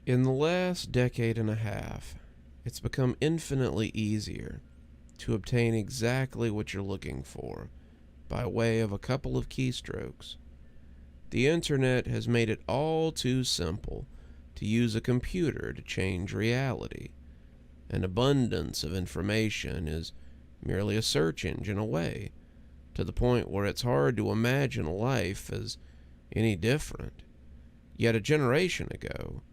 In the last decade and a half, it's become infinitely easier to obtain exactly what you're looking for by way of a couple of keystrokes. The internet has made it all too simple to use a computer to change reality. An abundance of information is merely a search engine away, to the point where it's hard to imagine life as any different. Yet a generation ago,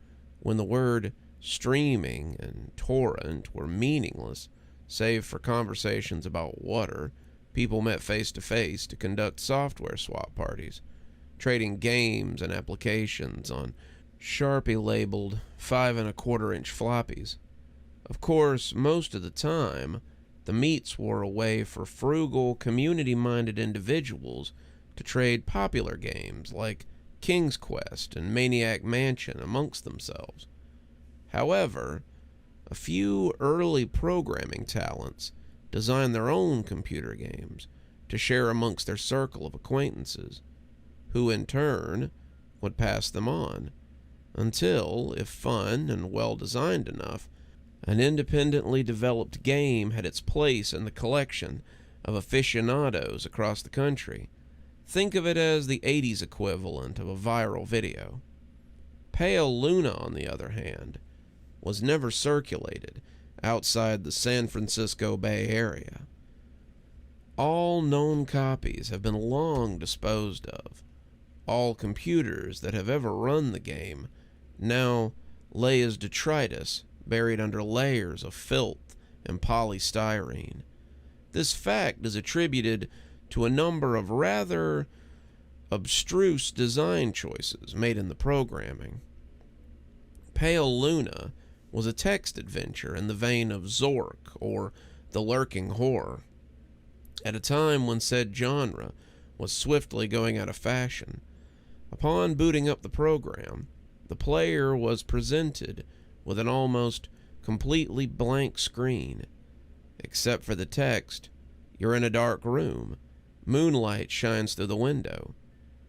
when the word streaming and torrent were meaningless, save for conversations about water, people met face to face to conduct software swap parties, trading games and applications on Sharpie-labeled 5 1/4-inch floppies. Of course, most of the time, the meets were a way for frugal, community-minded individuals to trade popular games like King's Quest and Maniac Mansion amongst themselves. However, a few early programming talents designed their own computer games to share amongst their circle of acquaintances, who in turn would pass them on, until, if fun and well-designed enough, an independently developed game had its place in the collection of aficionados across the country. Think of it as the 80s equivalent of a viral video. Pale Luna, on the other hand, was never circulated outside the San Francisco Bay Area. All known copies have been long disposed of. All computers that have ever run the game now lay as detritus, buried under layers of filth and polystyrene. This fact is attributed to a number of rather abstruse design choices made in the programming. Pale Luna was a text adventure in the vein of Zork or The Lurking Horror. At a time when said genre was swiftly going out of fashion, upon booting up the program, the player was presented with an almost completely blank screen. Except for the text, you're in a dark room. Moonlight shines through the window.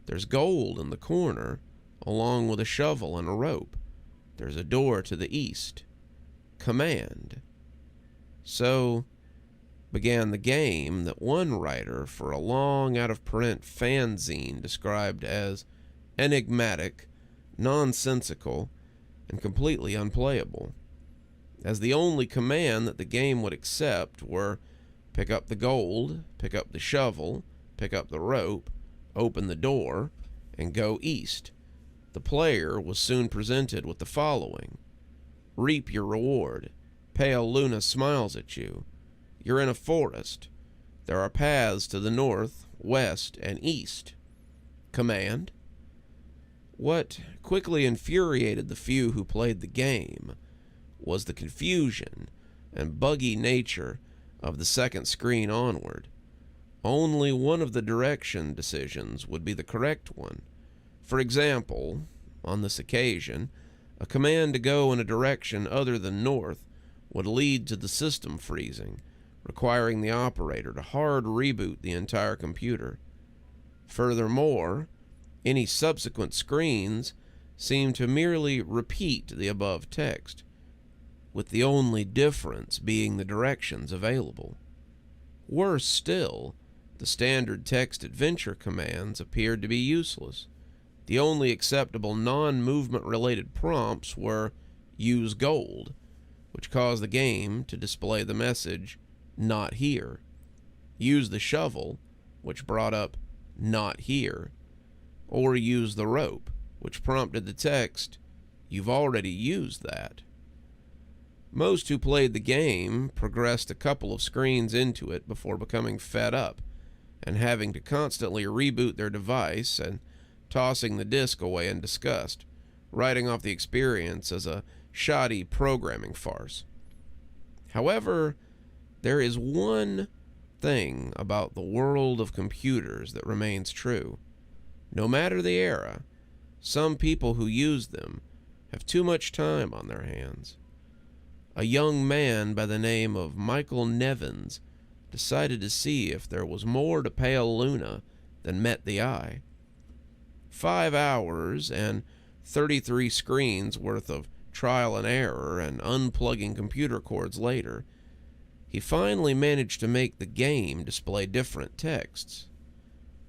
There's gold in the corner, along with a shovel and a rope. There's a door to the east. Command. So began the game that one writer for a long out-of-print fanzine described as enigmatic, nonsensical, and completely unplayable, as the only command that the game would accept were pick up the gold, pick up the shovel, pick up the rope, open the door, and go east. The player was soon presented with the following: reap your reward. Pale Luna smiles at you. You're in a forest. There are paths to the north, west, and east. Command. What quickly infuriated the few who played the game was the confusion and buggy nature of the second screen onward. Only one of the direction decisions would be the correct one. For example, on this occasion, a command to go in a direction other than north would lead to the system freezing, requiring the operator to hard reboot the entire computer. Furthermore, any subsequent screens seem to merely repeat the above text, with the only difference being the directions available. Worse still, the standard text adventure commands appeared to be useless. The only acceptable non-movement related prompts were use gold, which caused the game to display the message not here, use the shovel, which brought up not here, or use the rope, which prompted the text, you've already used that. Most who played the game progressed a couple of screens into it before becoming fed up and having to constantly reboot their device and tossing the disc away in disgust, writing off the experience as a shoddy programming farce. However, there is one thing about the world of computers that remains true. No matter the era, some people who use them have too much time on their hands. A young man by the name of Michael Nevins decided to see if there was more to Pale Luna than met the eye. 5 hours and 33 screens worth of trial and error and unplugging computer cords later, he finally managed to make the game display different texts.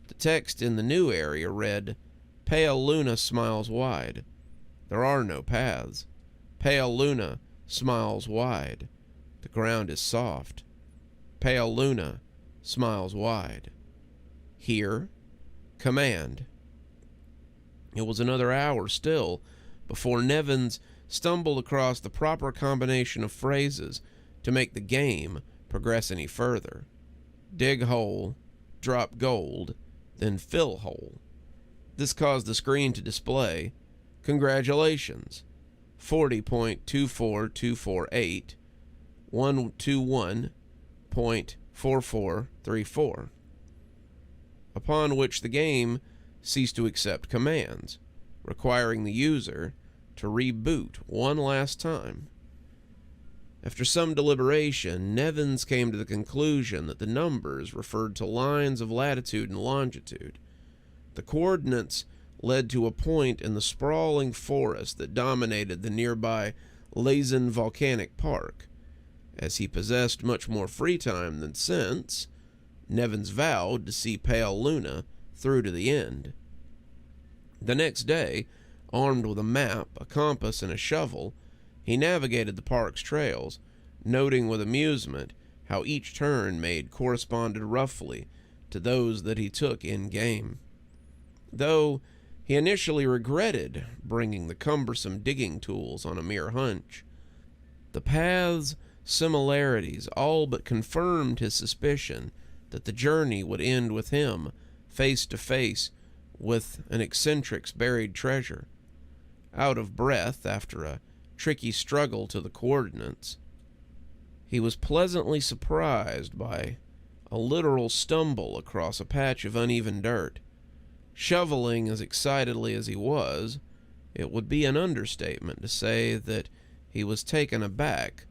The text in the new area read, "Pale Luna smiles wide. There are no paths. Pale Luna smiles wide. The ground is soft. Pale Luna smiles wide. Here, command." It was another hour still before Nevins stumbled across the proper combination of phrases to make the game progress any further. Dig hole, drop gold, then fill hole. This caused the screen to display, "Congratulations, 40.24248, 121.4434, upon which the game ceased to accept commands, requiring the user to reboot one last time. After some deliberation, Nevins came to the conclusion that the numbers referred to lines of latitude and longitude. The coordinates led to a point in the sprawling forest that dominated the nearby Rawson Volcanic Park. As he possessed much more free time than sense, Nevins vowed to see Pale Luna through to the end. The next day, armed with a map, a compass, and a shovel, he navigated the park's trails, noting with amusement how each turn made corresponded roughly to those that he took in-game. Though he initially regretted bringing the cumbersome digging tools on a mere hunch, the paths' similarities all but confirmed his suspicion that the journey would end with him face to face with an eccentric's buried treasure. Out of breath after a tricky struggle to the coordinates, he was pleasantly surprised by a literal stumble across a patch of uneven dirt. Shoveling as excitedly as he was, it would be an understatement to say that he was taken aback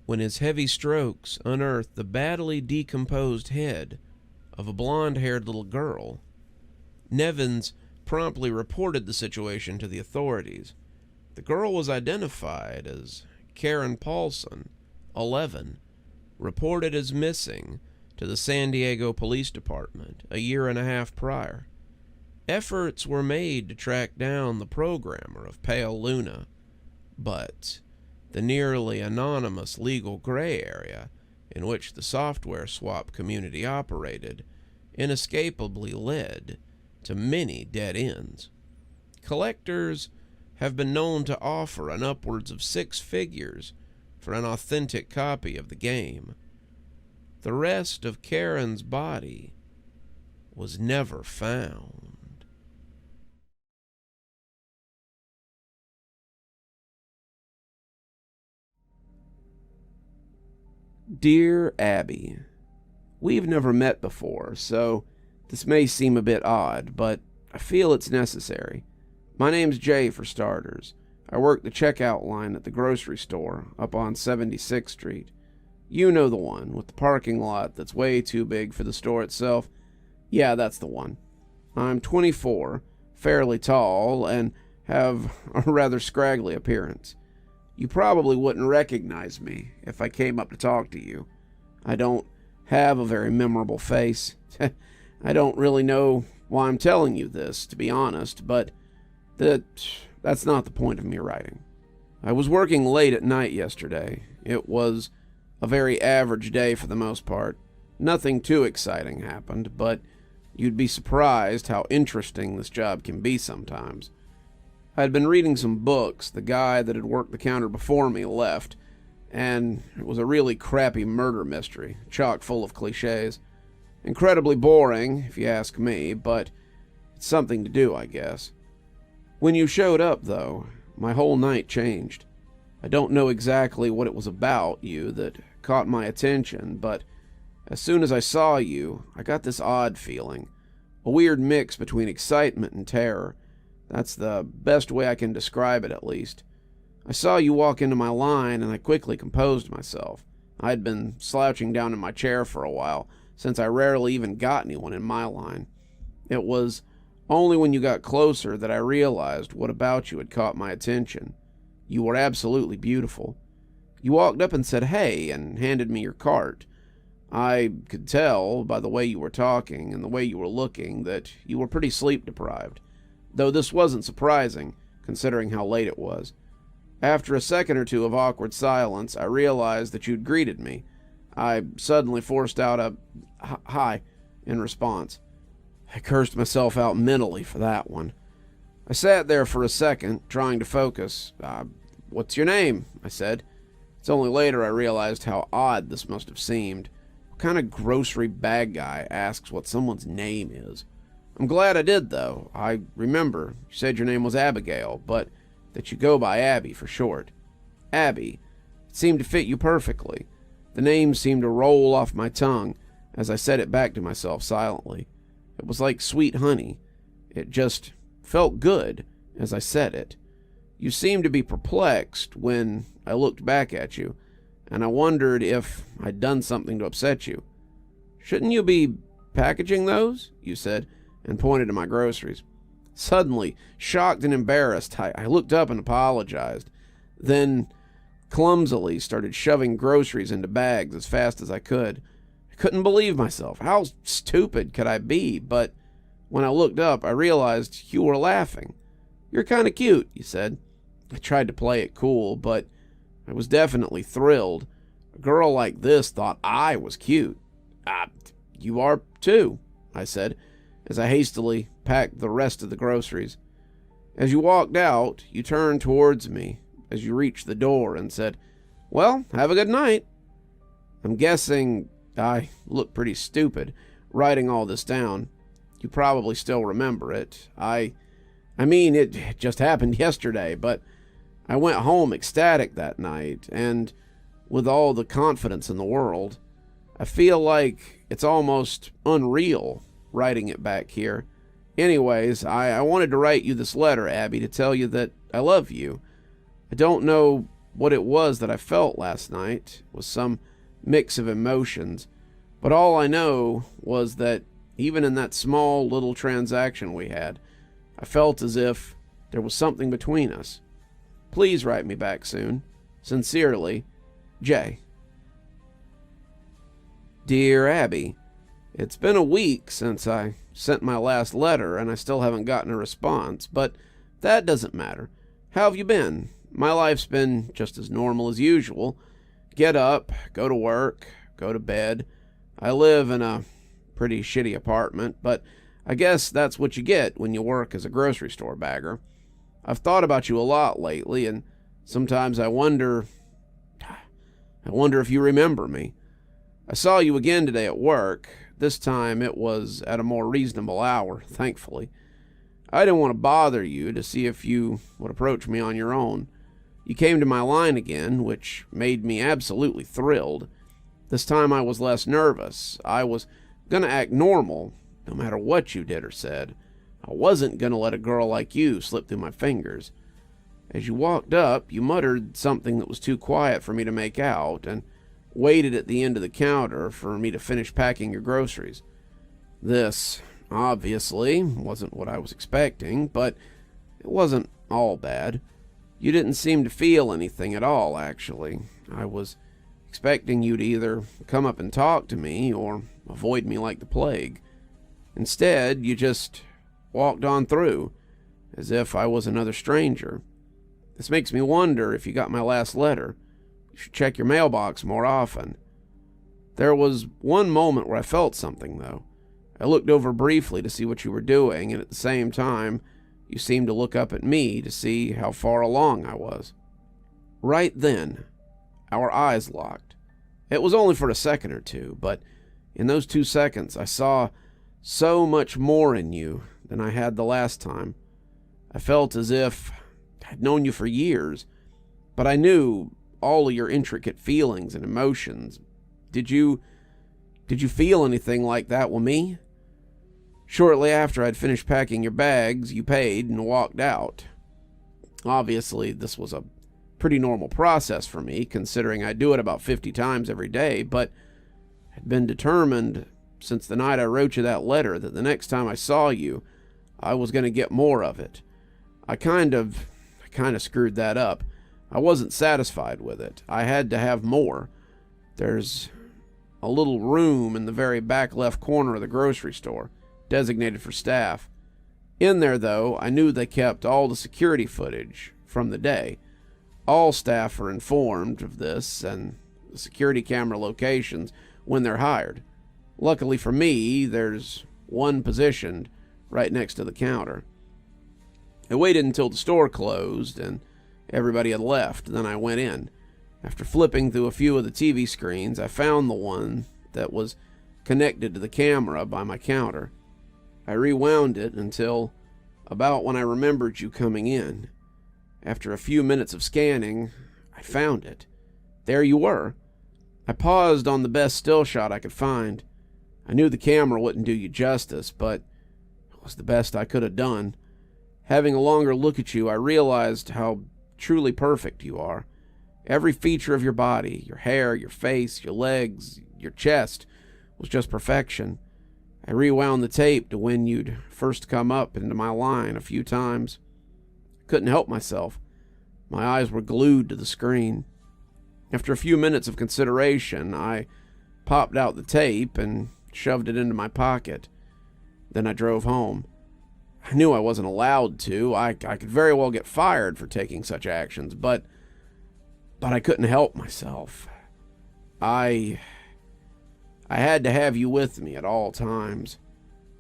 when his heavy strokes unearthed the badly decomposed head of a blonde-haired little girl. Nevins promptly reported the situation to the authorities. The girl was identified as Karen Paulson, 11, reported as missing to the San Diego Police Department a year and a half prior. Efforts were made to track down the programmer of Pale Luna, but the nearly anonymous legal gray area in which the software swap community operated inescapably led to many dead ends. Collectors have been known to offer an upwards of 6 figures for an authentic copy of the game. The rest of Karen's body was never found. Dear Abby, we've never met before, so this may seem a bit odd, but I feel it's necessary. My name's Jay, for starters. I work the checkout line at the grocery store up on 76th Street. You know the one, with the parking lot that's way too big for the store itself. Yeah, that's the one. I'm 24, fairly tall, and have a rather scraggly appearance. You probably wouldn't recognize me if I came up to talk to you. I don't have a very memorable face. I don't really know why I'm telling you this, to be honest, but that's not the point of me writing. I was working late at night yesterday. It was a very average day for the most part. Nothing too exciting happened, but you'd be surprised how interesting this job can be sometimes. I'd been reading some books. The guy that had worked the counter before me left, and it was a really crappy murder mystery, chock full of cliches. Incredibly boring, if you ask me, but it's something to do, I guess. When you showed up, though, my whole night changed. I don't know exactly what it was about you that caught my attention, but as soon as I saw you, I got this odd feeling. A weird mix between excitement and terror. That's the best way I can describe it, at least. I saw you walk into my line, and I quickly composed myself. I'd been slouching down in my chair for a while, since I rarely even got anyone in my line. It was only when you got closer that I realized what about you had caught my attention. You were absolutely beautiful. You walked up and said, "Hey," and handed me your cart. I could tell by the way you were talking and the way you were looking that you were pretty sleep-deprived, though this wasn't surprising, considering how late it was. After a second or two of awkward silence, I realized that you'd greeted me. I suddenly forced out a hi in response. I cursed myself out mentally for that one. I sat there for a second, trying to focus. "What's your name?" I said. It's only later I realized how odd this must have seemed. What kind of grocery bag guy asks what someone's name is? I'm glad I did, though. I remember you said your name was Abigail, but that you go by Abby for short. Abby. It seemed to fit you perfectly. The name seemed to roll off my tongue as I said it back to myself silently. It was like sweet honey. It just felt good as I said it. You seemed to be perplexed when I looked back at you, and I wondered if I'd done something to upset you. "Shouldn't you be packaging those?" you said, and pointed to my groceries. Suddenly, shocked and embarrassed, I looked up and apologized, then clumsily started shoving groceries into bags as fast as I could. I couldn't believe myself. How stupid could I be? But when I looked up, I realized you were laughing. "You're kind of cute," you said. I tried to play it cool, but I was definitely thrilled. A girl like this thought I was cute. You are too," I said, as I hastily packed the rest of the groceries. As you walked out, you turned towards me as you reached the door and said, "Well, have a good night." I'm guessing I look pretty stupid writing all this down. You probably still remember it. I mean, it just happened yesterday, but I went home ecstatic that night, and with all the confidence in the world. I feel like it's almost unreal writing it back here. Anyways, I wanted to write you this letter, Abby, to tell you that I love you. I don't know what it was that I felt last night. It was some mix of emotions, but all I know was that even in that small little transaction we had, I felt as if there was something between us. Please write me back soon. Sincerely, Jay. Dear Abby, it's been a week since I sent my last letter and I still haven't gotten a response, but that doesn't matter. How have you been? My life's been just as normal as usual. Get up, go to work, go to bed. I live in a pretty shitty apartment, but I guess that's what you get when you work as a grocery store bagger. I've thought about you a lot lately, and sometimes I wonder if you remember me. I saw you again today at work. This time it was at a more reasonable hour, thankfully. I didn't want to bother you to see if you would approach me on your own. You came to my line again, which made me absolutely thrilled. This time I was less nervous. I was going to act normal, no matter what you did or said. I wasn't going to let a girl like you slip through my fingers. As you walked up, you muttered something that was too quiet for me to make out, and waited at the end of the counter for me to finish packing your groceries. This, obviously, wasn't what I was expecting, but it wasn't all bad. You didn't seem to feel anything at all, actually. I was expecting you to either come up and talk to me or avoid me like the plague. Instead, you just walked on through, as if I was another stranger. This makes me wonder if you got my last letter. You should check your mailbox more often. There was one moment where I felt something, though. I looked over briefly to see what you were doing, and at the same time, you seemed to look up at me to see how far along I was. Right then, our eyes locked. It was only for a second or two, but in those 2 seconds, I saw so much more in you than I had the last time. I felt as if I'd known you for years, but I knew all of your intricate feelings and emotions. Did you feel anything like that with me? Shortly after I'd finished packing your bags, you paid and walked out. Obviously, this was a pretty normal process for me, considering I do it about 50 times every day, but I'd been determined since the night I wrote you that letter that the next time I saw you, I was going to get more of it. I kind of screwed that up. I wasn't satisfied with it. I had to have more. There's a little room in the very back left corner of the grocery store, designated for staff. In there, though, I knew they kept all the security footage from the day. All staff are informed of this and the security camera locations when they're hired. Luckily for me, there's one positioned right next to the counter. I waited until the store closed and everybody had left. Then I went in. After flipping through a few of the TV screens, I found the one that was connected to the camera by my counter. I rewound it until about when I remembered you coming in. After a few minutes of scanning, I found it. There you were. I paused on the best still shot I could find. I knew the camera wouldn't do you justice, but it was the best I could have done. Having a longer look at you, I realized how truly perfect you are. Every feature of your body, your hair, your face, your legs, your chest, was just perfection. I rewound the tape to when you'd first come up into my line a few times. Couldn't help myself. My eyes were glued to the screen. After a few minutes of consideration, I popped out the tape and shoved it into my pocket. Then I drove home. I knew I wasn't allowed to. I could very well get fired for taking such actions, but I couldn't help myself. I had to have you with me at all times,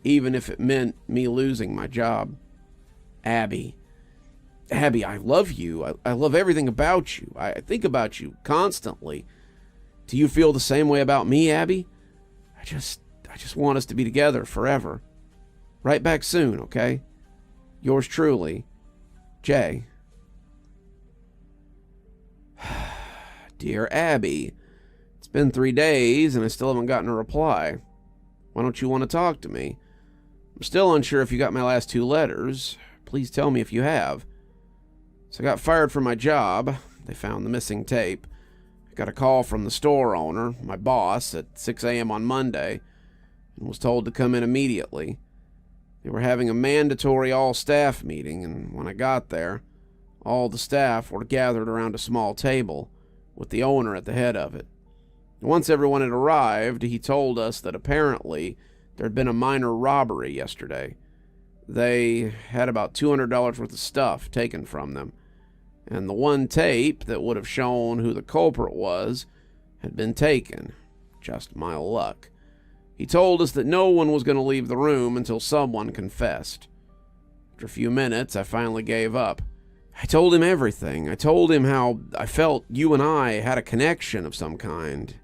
even if it meant me losing my job. Abby, I love you. I love everything about you. I think about you constantly. Do you feel the same way about me, Abby? I just want us to be together forever. Right back soon, okay? Yours truly, Jay. Dear Abby, it's been 3 days and I still haven't gotten a reply. Why don't you want to talk to me? I'm still unsure if you got my last 2 letters. Please tell me if you have. So I got fired from my job. They found the missing tape. I got a call from the store owner, my boss, at 6 a.m. on Monday, and was told to come in immediately. They were having a mandatory all-staff meeting, and when I got there, all the staff were gathered around a small table, with the owner at the head of it. Once everyone had arrived, he told us that apparently there had been a minor robbery yesterday. They had about $200 worth of stuff taken from them, and the one tape that would have shown who the culprit was had been taken. Just my luck. He told us that no one was going to leave the room until someone confessed. After a few minutes, I finally gave up. I told him everything. I told him how I felt you and I had a connection of some kind.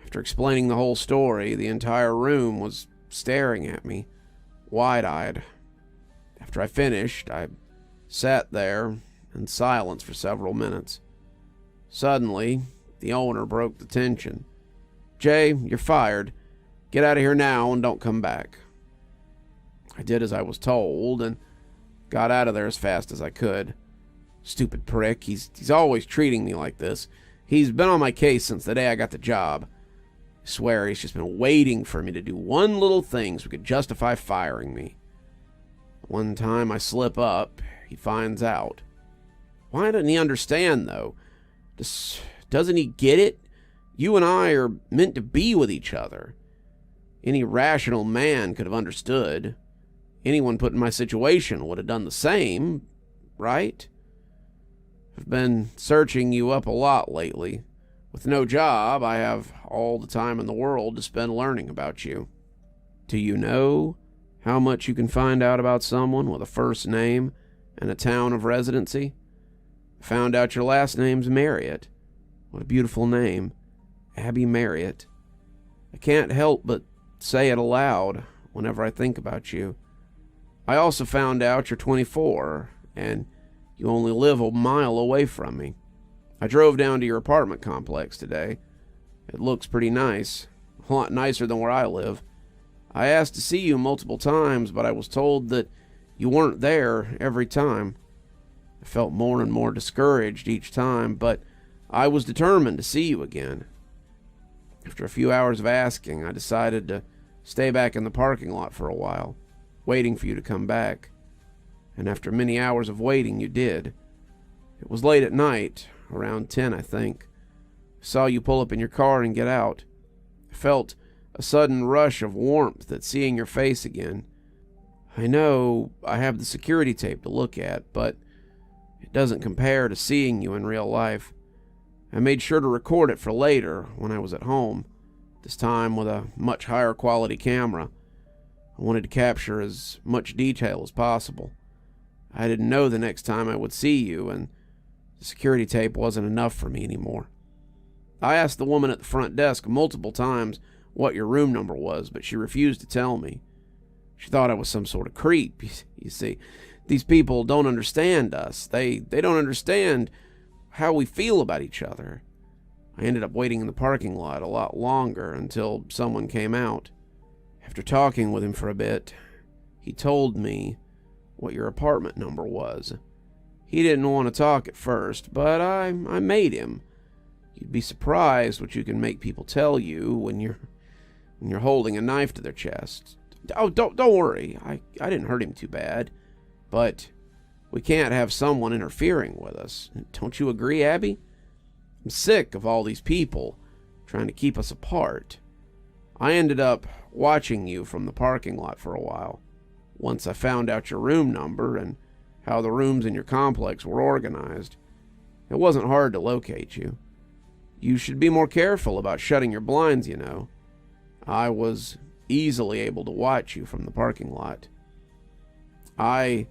After explaining the whole story, the entire room was staring at me, wide-eyed. After I finished, I sat there in silence for several minutes. Suddenly, the owner broke the tension. Jay, you're fired. Get out of here now and don't come back. I did as I was told and got out of there as fast as I could. Stupid prick. He's always treating me like this. He's been on my case since the day I got the job. I swear he's just been waiting for me to do one little thing so he could justify firing me. One time I slip up, he finds out. Why doesn't he understand, though? Doesn't he get it? You and I are meant to be with each other. Any rational man could have understood. Anyone put in my situation would have done the same, right? I've been searching you up a lot lately. With no job, I have all the time in the world to spend learning about you. Do you know how much you can find out about someone with a first name and a town of residency? I found out your last name's Marriott. What a beautiful name. Abby Marriott. I can't help but say it aloud whenever I think about you. I also found out you're 24, and you only live a mile away from me. I drove down to your apartment complex today. It looks pretty nice, a lot nicer than where I live. I asked to see you multiple times, but I was told that you weren't there every time. I felt more and more discouraged each time, but I was determined to see you again. After a few hours of asking, I decided to stay back in the parking lot for a while, waiting for you to come back. And after many hours of waiting, you did. It was late at night, around 10, I think. I saw you pull up in your car and get out. I felt a sudden rush of warmth at seeing your face again. I know I have the security tape to look at, but it doesn't compare to seeing you in real life. I made sure to record it for later when I was at home, this time with a much higher quality camera. I wanted to capture as much detail as possible. I didn't know the next time I would see you, and the security tape wasn't enough for me anymore. I asked the woman at the front desk multiple times what your room number was, but she refused to tell me. She thought I was some sort of creep. You see, these people don't understand us. They don't understand how we feel about each other. I ended up waiting in the parking lot a lot longer until someone came out. After talking with him for a bit, he told me what your apartment number was. He didn't want to talk at first, but I made him. You'd be surprised what you can make people tell you when you're holding a knife to their chest. Oh, don't worry. I didn't hurt him too bad, but we can't have someone interfering with us. Don't you agree, Abby? I'm sick of all these people trying to keep us apart. I ended up watching you from the parking lot for a while. Once I found out your room number and how the rooms in your complex were organized, it wasn't hard to locate you. You should be more careful about shutting your blinds, you know. I was easily able to watch you from the parking lot. I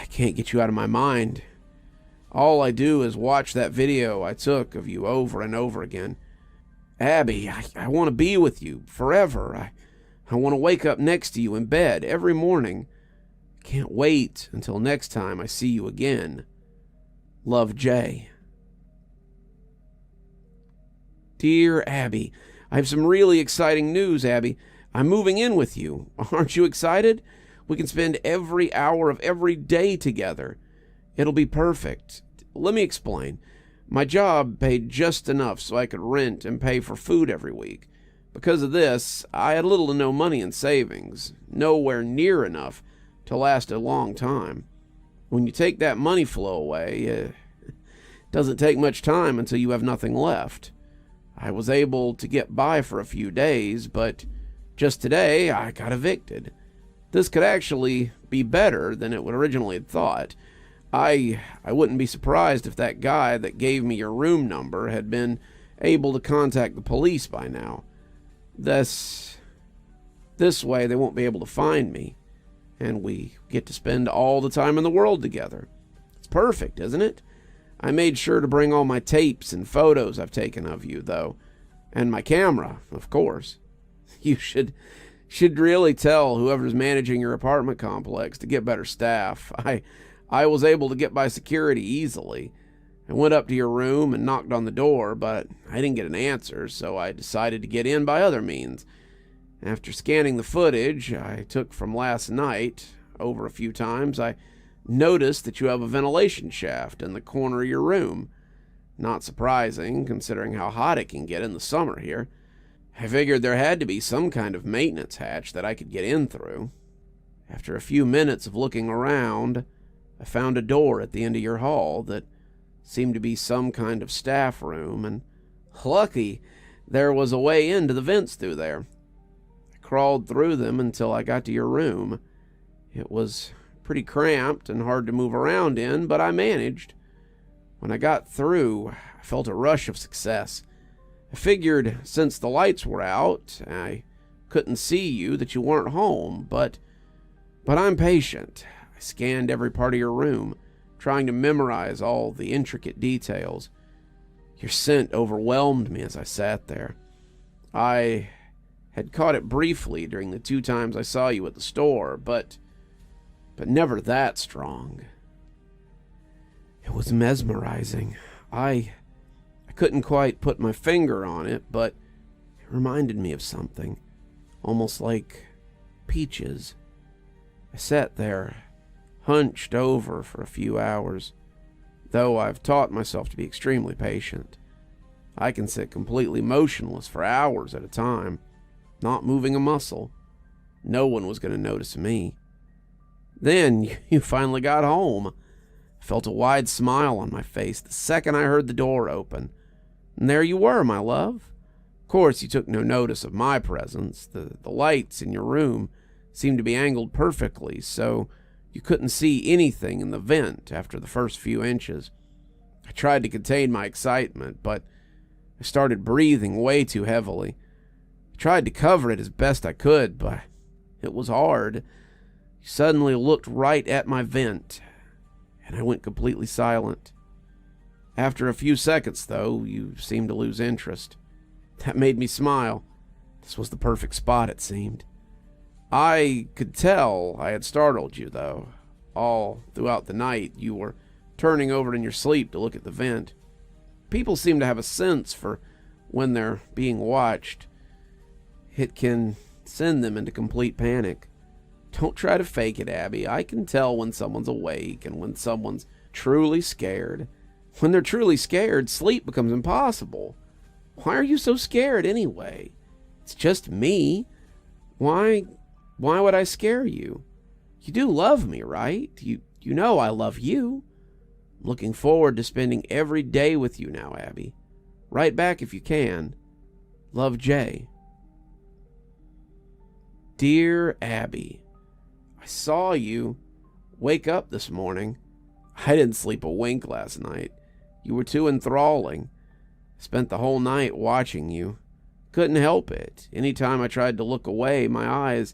can't get you out of my mind. All I do is watch that video I took of you over and over again. Abby, I want to be with you forever. I want to wake up next to you in bed every morning. Can't wait until next time I see you again. Love, Jay. Dear Abby, I have some really exciting news, Abby. I'm moving in with you. Aren't you excited? We can spend every hour of every day together. It'll be perfect. Let me explain. My job paid just enough so I could rent and pay for food every week. Because of this, I had little to no money in savings, nowhere near enough to last a long time. When you take that money flow away, it doesn't take much time until you have nothing left. I was able to get by for a few days, but just today I got evicted. This could actually be better than it would originally had thought. I wouldn't be surprised if that guy that gave me your room number had been able to contact the police by now. This way they won't be able to find me, and we get to spend all the time in the world together. It's perfect, isn't it? I made sure to bring all my tapes and photos I've taken of you, though, and my camera, of course. You should really tell whoever's managing your apartment complex to get better staff. I was able to get by security easily. I went up to your room and knocked on the door, but I didn't get an answer, so I decided to get in by other means. After scanning the footage I took from last night over a few times, I noticed that you have a ventilation shaft in the corner of your room. Not surprising, considering how hot it can get in the summer here. I figured there had to be some kind of maintenance hatch that I could get in through. After a few minutes of looking around, I found a door at the end of your hall that seemed to be some kind of staff room, and lucky there was a way into the vents through there. I crawled through them until I got to your room. It was pretty cramped and hard to move around in, but I managed. When I got through, I felt a rush of success. I figured since the lights were out, I couldn't see you, that you weren't home, but I'm patient. I scanned every part of your room, trying to memorize all the intricate details. Your scent overwhelmed me as I sat there. I had caught it briefly during the 2 times I saw you at the store, but never that strong. It was mesmerizing. I couldn't quite put my finger on it, but it reminded me of something, almost like peaches. I sat there, hunched over for a few hours, though I've taught myself to be extremely patient. I can sit completely motionless for hours at a time, not moving a muscle. No one was going to notice me. Then you finally got home. I felt a wide smile on my face the second I heard the door open. And there you were, my love. Of course, you took no notice of my presence. The lights in your room seemed to be angled perfectly, so you couldn't see anything in the vent after the first few inches. I tried to contain my excitement, but I started breathing way too heavily. I tried to cover it as best I could, but it was hard. You suddenly looked right at my vent, and I went completely silent. After a few seconds, though, you seemed to lose interest. That made me smile. This was the perfect spot, it seemed. I could tell I had startled you, though. All throughout the night, you were turning over in your sleep to look at the vent. People seem to have a sense for when they're being watched. It can send them into complete panic. Don't try to fake it, Abby. I can tell when someone's awake and when someone's truly scared. When they're truly scared, sleep becomes impossible. Why are you so scared anyway? It's just me. Why would I scare you? You do love me, right? You know I love you. I'm looking forward to spending every day with you now, Abby. Write back if you can. Love, Jay. Dear Abby, I saw you wake up this morning. I didn't sleep a wink last night. You were too enthralling. I spent the whole night watching you. Couldn't help it. Anytime I tried to look away, my eyes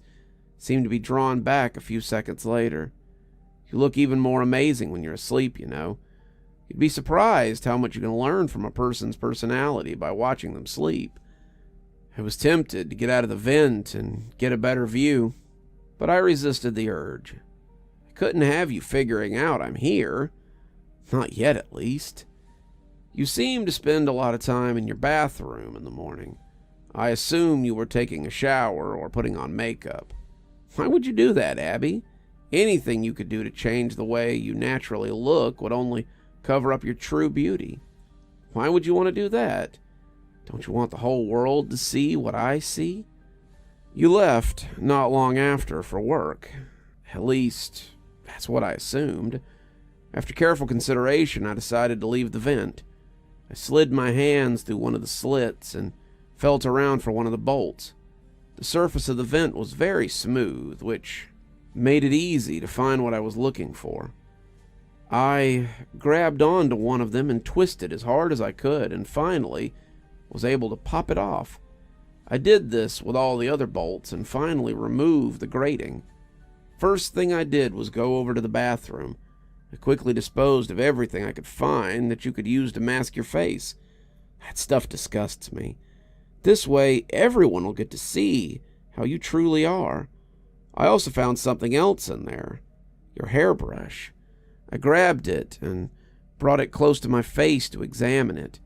seemed to be drawn back a few seconds later. You look even more amazing when you're asleep, you know. You'd be surprised how much you can learn from a person's personality by watching them sleep. I was tempted to get out of the vent and get a better view, but I resisted the urge. I couldn't have you figuring out I'm here. Not yet, at least. You seem to spend a lot of time in your bathroom in the morning. I assume you were taking a shower or putting on makeup. Why would you do that, Abby? Anything you could do to change the way you naturally look would only cover up your true beauty. Why would you want to do that? Don't you want the whole world to see what I see? You left not long after for work. At least, that's what I assumed. After careful consideration, I decided to leave the vent. I slid my hands through one of the slits and felt around for one of the bolts. The surface of the vent was very smooth, which made it easy to find what I was looking for. I grabbed onto one of them and twisted as hard as I could, and finally was able to pop it off. I did this with all the other bolts and finally removed the grating. First thing I did was go over to the bathroom. I quickly disposed of everything I could find that you could use to mask your face. That stuff disgusts me. This way, everyone will get to see how you truly are. I also found something else in there. Your hairbrush. I grabbed it and brought it close to my face to examine it.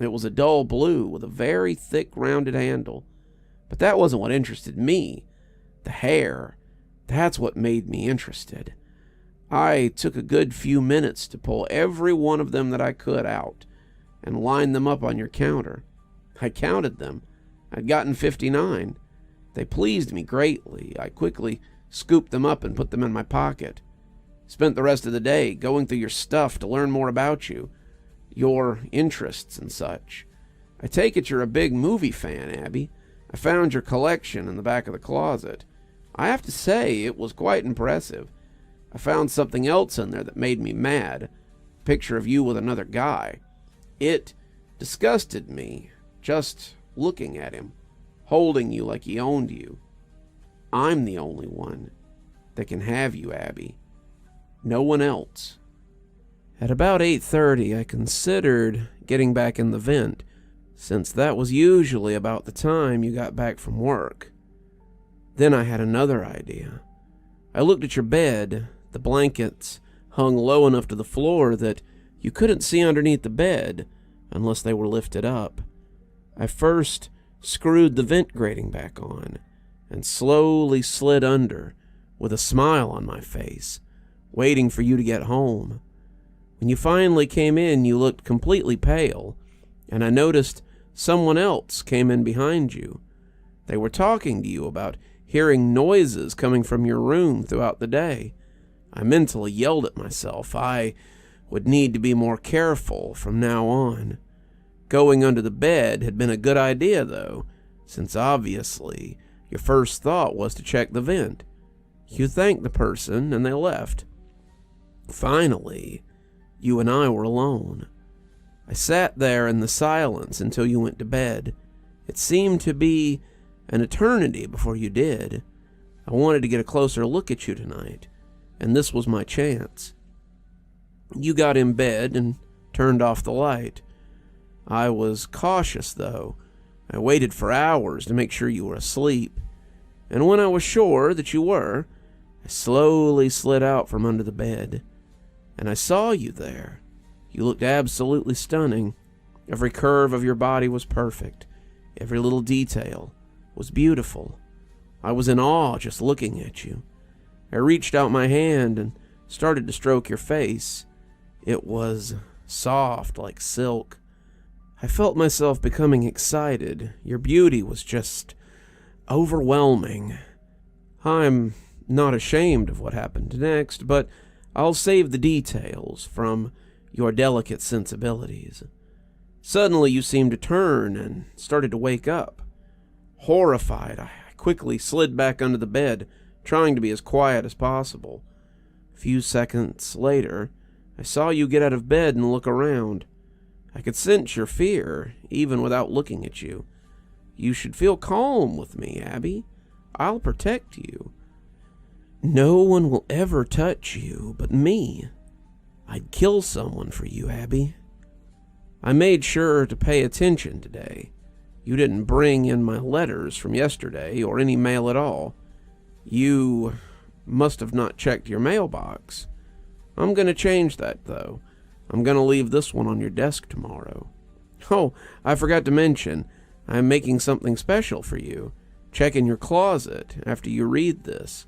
It was a dull blue with a very thick, rounded handle. But that wasn't what interested me. The hair. That's what made me interested. I took a good few minutes to pull every one of them that I could out and line them up on your counter. I counted them. I'd gotten 59. They pleased me greatly. I quickly scooped them up and put them in my pocket. Spent the rest of the day going through your stuff to learn more about you, your interests and such. I take it you're a big movie fan, Abby. I found your collection in the back of the closet. I have to say, it was quite impressive. I found something else in there that made me mad. A picture of you with another guy. It disgusted me, just looking at him, holding you like he owned you. I'm the only one that can have you, Abby. No one else. At about 8:30, I considered getting back in the vent, since that was usually about the time you got back from work. Then I had another idea. I looked at your bed. The blankets hung low enough to the floor that you couldn't see underneath the bed unless they were lifted up. I first screwed the vent grating back on and slowly slid under with a smile on my face, waiting for you to get home. When you finally came in, you looked completely pale, and I noticed someone else came in behind you. They were talking to you about hearing noises coming from your room throughout the day. I mentally yelled at myself. I would need to be more careful from now on. Going under the bed had been a good idea, though, since obviously your first thought was to check the vent. You thanked the person, and they left. Finally, you and I were alone. I sat there in the silence until you went to bed. It seemed to be an eternity before you did. I wanted to get a closer look at you tonight, and this was my chance. You got in bed and turned off the light. I was cautious, though. I waited for hours to make sure you were asleep, and when I was sure that you were, I slowly slid out from under the bed, and I saw you there. You looked absolutely stunning. Every curve of your body was perfect. Every little detail was beautiful. I was in awe just looking at you. I reached out my hand and started to stroke your face. It was soft like silk. I felt myself becoming excited. Your beauty was just overwhelming. I'm not ashamed of what happened next, but I'll save the details from your delicate sensibilities. Suddenly you seemed to turn and started to wake up. Horrified, I quickly slid back under the bed, trying to be as quiet as possible. A few seconds later, I saw you get out of bed and look around. I could sense your fear, even without looking at you. You should feel calm with me, Abby. I'll protect you. No one will ever touch you but me. I'd kill someone for you, Abby. I made sure to pay attention today. You didn't bring in my letters from yesterday or any mail at all. You must have not checked your mailbox. I'm going to change that, though. I'm going to leave this one on your desk tomorrow. Oh, I forgot to mention, I'm making something special for you. Check in your closet after you read this.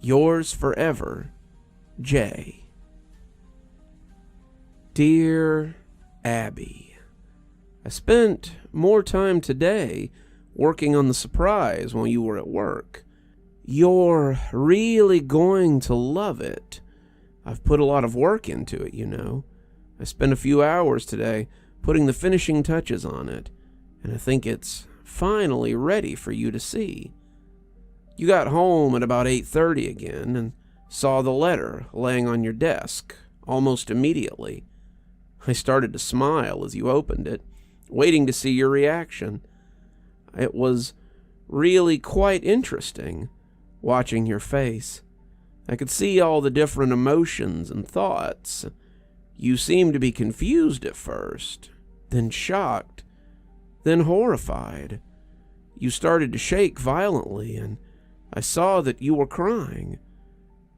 Yours forever, Jay. Dear Abby, I spent more time today working on the surprise while you were at work. You're really going to love it. I've put a lot of work into it, you know. I spent a few hours today putting the finishing touches on it, and I think it's finally ready for you to see. You got home at about 8:30 again and saw the letter laying on your desk almost immediately. I started to smile as you opened it, waiting to see your reaction. It was really quite interesting watching your face. I could see all the different emotions and thoughts. You seemed to be confused at first, then shocked, then horrified. You started to shake violently, and I saw that you were crying.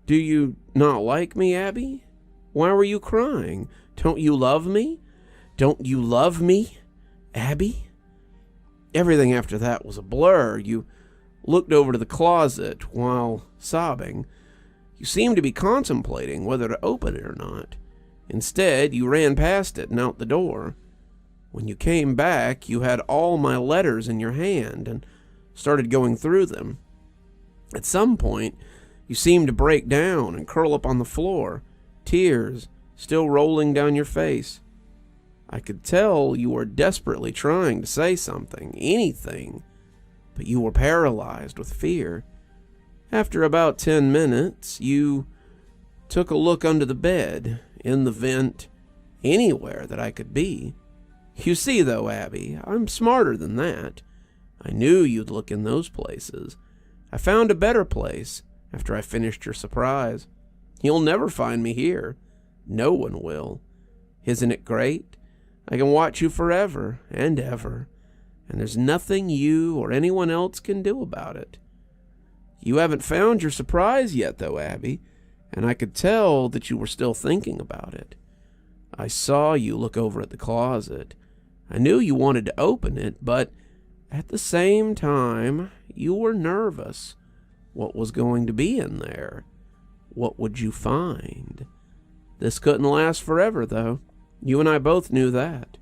Do you not like me, Abby? Why were you crying? Don't you love me? Don't you love me, Abby? Everything after that was a blur. You looked over to the closet while sobbing. You seemed to be contemplating whether to open it or not. Instead, you ran past it and out the door. When you came back, you had all my letters in your hand and started going through them. At some point, you seemed to break down and curl up on the floor, tears still rolling down your face. I could tell you were desperately trying to say something, anything, but you were paralyzed with fear. After about 10 minutes, you took a look under the bed, in the vent, anywhere that I could be. You see, though, Abby, I'm smarter than that. I knew you'd look in those places. I found a better place after I finished your surprise. You'll never find me here. No one will. Isn't it great? I can watch you forever and ever, and there's nothing you or anyone else can do about it. You haven't found your surprise yet, though, Abby, and I could tell that you were still thinking about it. I saw you look over at the closet. I knew you wanted to open it, but at the same time, you were nervous. What was going to be in there? What would you find? This couldn't last forever, though. You and I both knew that.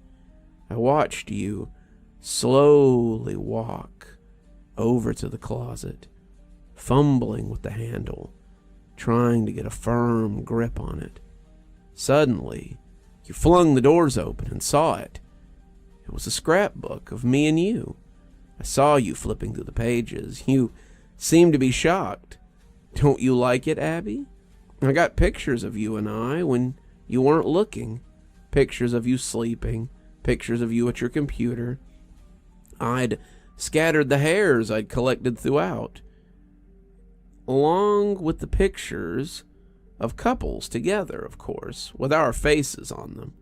I watched you slowly walk over to the closet, fumbling with the handle, trying to get a firm grip on it. Suddenly, you flung the doors open and saw it. It was a scrapbook of me and you. I saw you flipping through the pages. You seemed to be shocked. Don't you like it, Abby? I got pictures of you and I when you weren't looking. Pictures of you sleeping. Pictures of you at your computer. I'd scattered the hairs I'd collected throughout, along with the pictures of couples together, of course, with our faces on them.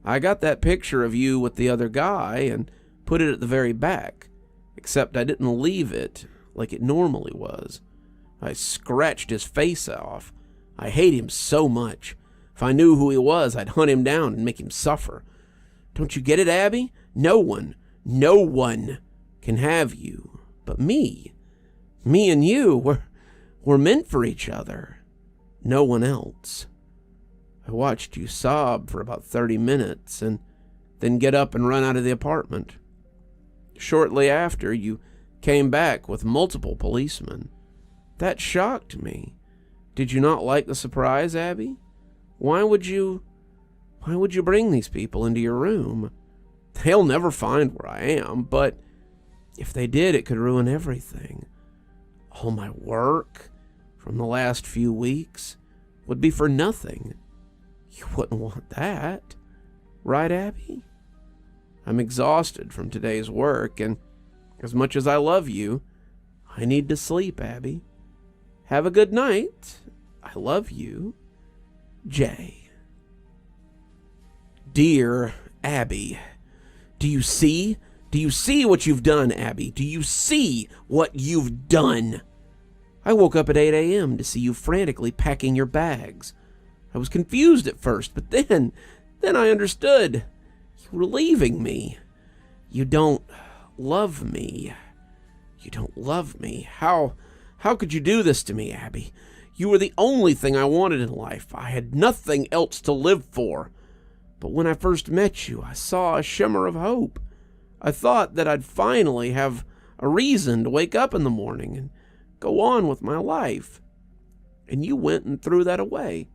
I got that picture of you with the other guy and put it at the very back, except I didn't leave it like it normally was. I scratched his face off. I hate him so much. If I knew who he was, I'd hunt him down and make him suffer. Don't you get it, Abby? No one can have you but me. Me and you, we're meant for each other. No one else. I watched you sob for about 30 minutes and then get up and run out of the apartment. Shortly after, you came back with multiple policemen. That shocked me. Did you not like the surprise, Abby? Why would you bring these people into your room? They'll never find where I am, but if they did, it could ruin everything. All my work from the last few weeks would be for nothing. You wouldn't want that, right, Abby? I'm exhausted from today's work, and as much as I love you, I need to sleep, Abby. Have a good night. I love you. Jay. Dear Abby, do you see? Do you see what you've done, Abby? Do you see what you've done? I woke up at 8 a.m. to see you frantically packing your bags. I was confused at first, but then I understood. You were leaving me. You don't love me. You don't love me. How could you do this to me, Abby? You were the only thing I wanted in life. I had nothing else to live for. But when I first met you, I saw a shimmer of hope. I thought that I'd finally have a reason to wake up in the morning and go on with my life. And you went and threw that away.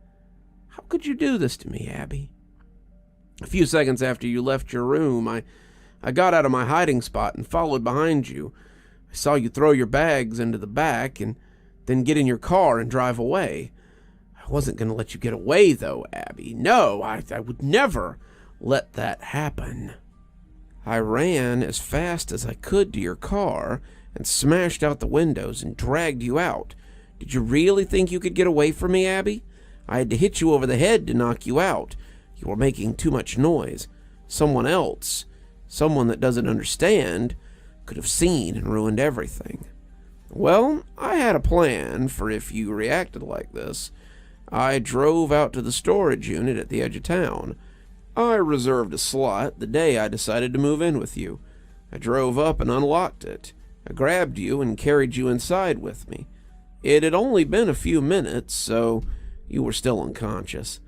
How could you do this to me, Abby? A few seconds after you left your room, I got out of my hiding spot and followed behind you. I saw you throw your bags into the back and then get in your car and drive away. I wasn't going to let you get away, though, Abby. No, I would never let that happen. I ran as fast as I could to your car and smashed out the windows and dragged you out. Did you really think you could get away from me, Abby? I had to hit you over the head to knock you out. You were making too much noise. Someone else, someone that doesn't understand, could have seen and ruined everything. Well, I had a plan for if you reacted like this. I drove out to the storage unit at the edge of town. I reserved a slot the day I decided to move in with you. I drove up and unlocked it. I grabbed you and carried you inside with me. It had only been a few minutes, so you were still unconscious.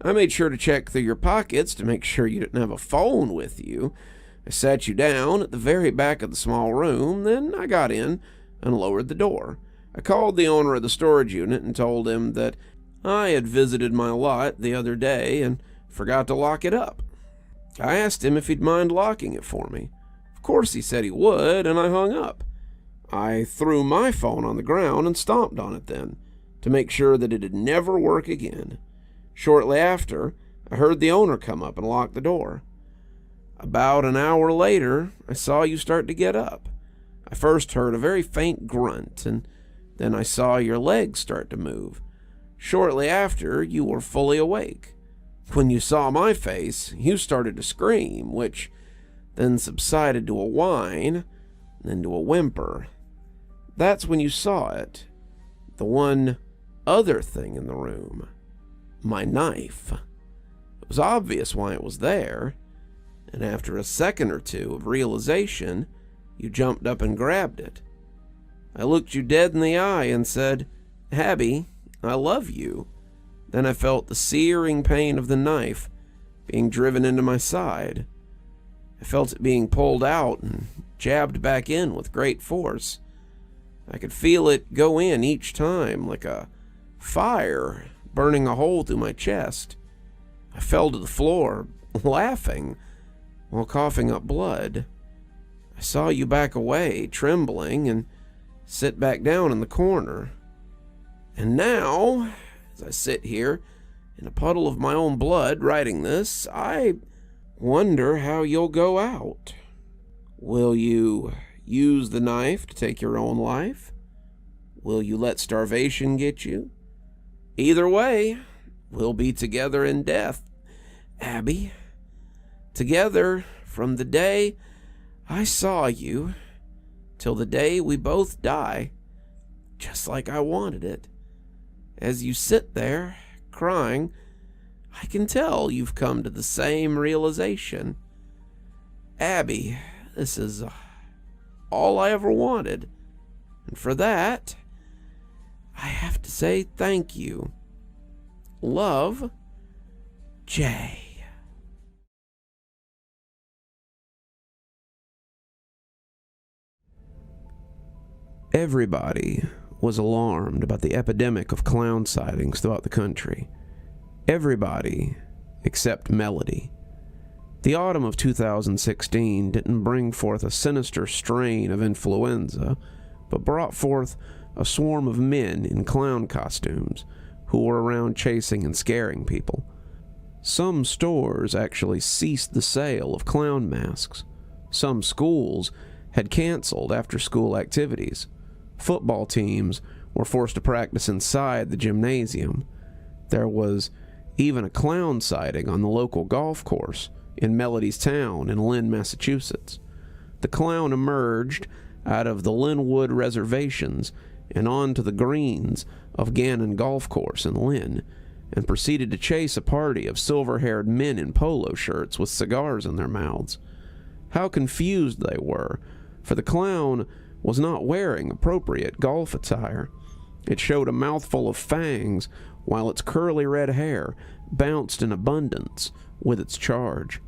I made sure to check through your pockets to make sure you didn't have a phone with you. I sat you down at the very back of the small room, then I got in and lowered the door. I called the owner of the storage unit and told him that I had visited my lot the other day and forgot to lock it up. I asked him if he'd mind locking it for me. Of course he said he would, and I hung up. I threw my phone on the ground and stomped on it then, to make sure that it'd never work again. Shortly after, I heard the owner come up and lock the door. About an hour later, I saw you start to get up. I first heard a very faint grunt, and then I saw your legs start to move. Shortly after, you were fully awake. When you saw my face, you started to scream, which then subsided to a whine, then to a whimper. That's when you saw it. The one other thing in the room. My knife. It was obvious why it was there, and after a second or two of realization, you jumped up and grabbed it. I looked you dead in the eye and said, "Abby, I love you." Then I felt the searing pain of the knife being driven into my side. I felt it being pulled out and jabbed back in with great force. I could feel it go in each time like a fire burning a hole through my chest. I fell to the floor, laughing, while coughing up blood. I saw you back away, trembling, and sit back down in the corner. And now, as I sit here in a puddle of my own blood writing this, I wonder how you'll go out. Will you use the knife to take your own life? Will you let starvation get you? Either way, we'll be together in death, Abby. Together from the day I saw you till the day we both die, just like I wanted it. As you sit there, crying, I can tell you've come to the same realization. Abby, this is all I ever wanted. And for that, I have to say thank you. Love, Jay. Everybody was alarmed about the epidemic of clown sightings throughout the country. Everybody except Melody. The autumn of 2016 didn't bring forth a sinister strain of influenza, but brought forth a swarm of men in clown costumes who were around chasing and scaring people. Some stores actually ceased the sale of clown masks. Some schools had canceled after-school activities. Football teams were forced to practice inside the gymnasium. There was even a clown sighting on the local golf course in Melody's town in Lynn, Massachusetts. The clown emerged out of the Linwood reservations and onto the greens of Gannon Golf Course in Lynn, and proceeded to chase a party of silver-haired men in polo shirts with cigars in their mouths. How confused they were, for the clown was not wearing appropriate golf attire. It showed a mouthful of fangs, while its curly red hair bounced in abundance with its charge.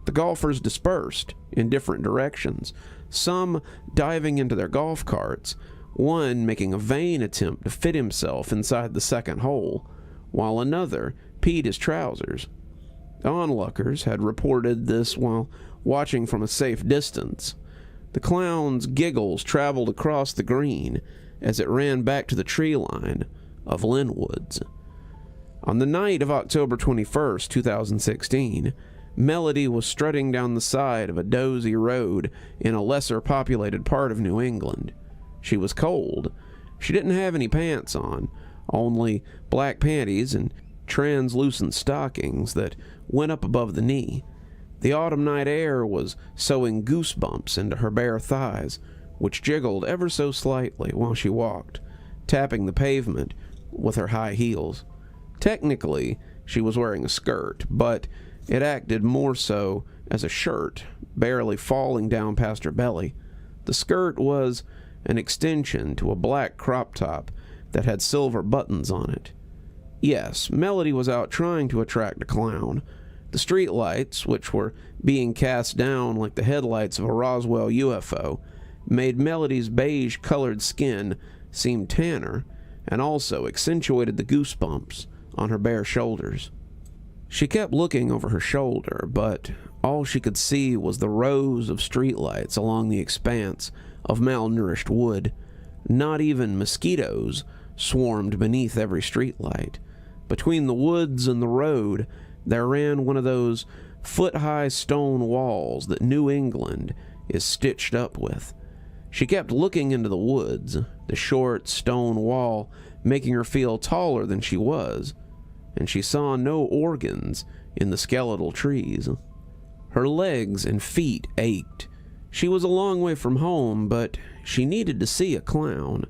The golfers dispersed in different directions, some diving into their golf carts, one making a vain attempt to fit himself inside the second hole, while another peed his trousers. Onlookers had reported this while watching from a safe distance. The clown's giggles traveled across the green as it ran back to the tree line of Linwoods. On the night of October 21st, 2016, Melody was strutting down the side of a dozy road in a lesser populated part of New England. She was cold. She didn't have any pants on, only black panties and translucent stockings that went up above the knee. The autumn night air was sowing goosebumps into her bare thighs, which jiggled ever so slightly while she walked, tapping the pavement with her high heels. Technically, she was wearing a skirt, but it acted more so as a shirt, barely falling down past her belly. The skirt was an extension to a black crop top that had silver buttons on it. Yes, Melody was out trying to attract a clown. The street lights, which were being cast down like the headlights of a Roswell UFO, made Melody's beige-colored skin seem tanner, and also accentuated the goosebumps on her bare shoulders. She kept looking over her shoulder, but all she could see was the rows of streetlights along the expanse of malnourished wood. Not even mosquitoes swarmed beneath every streetlight. Between the woods and the road, there ran one of those foot-high stone walls that New England is stitched up with. She kept looking into the woods, the short stone wall making her feel taller than she was, and she saw no organs in the skeletal trees. Her legs and feet ached. She was a long way from home, but she needed to see a clown.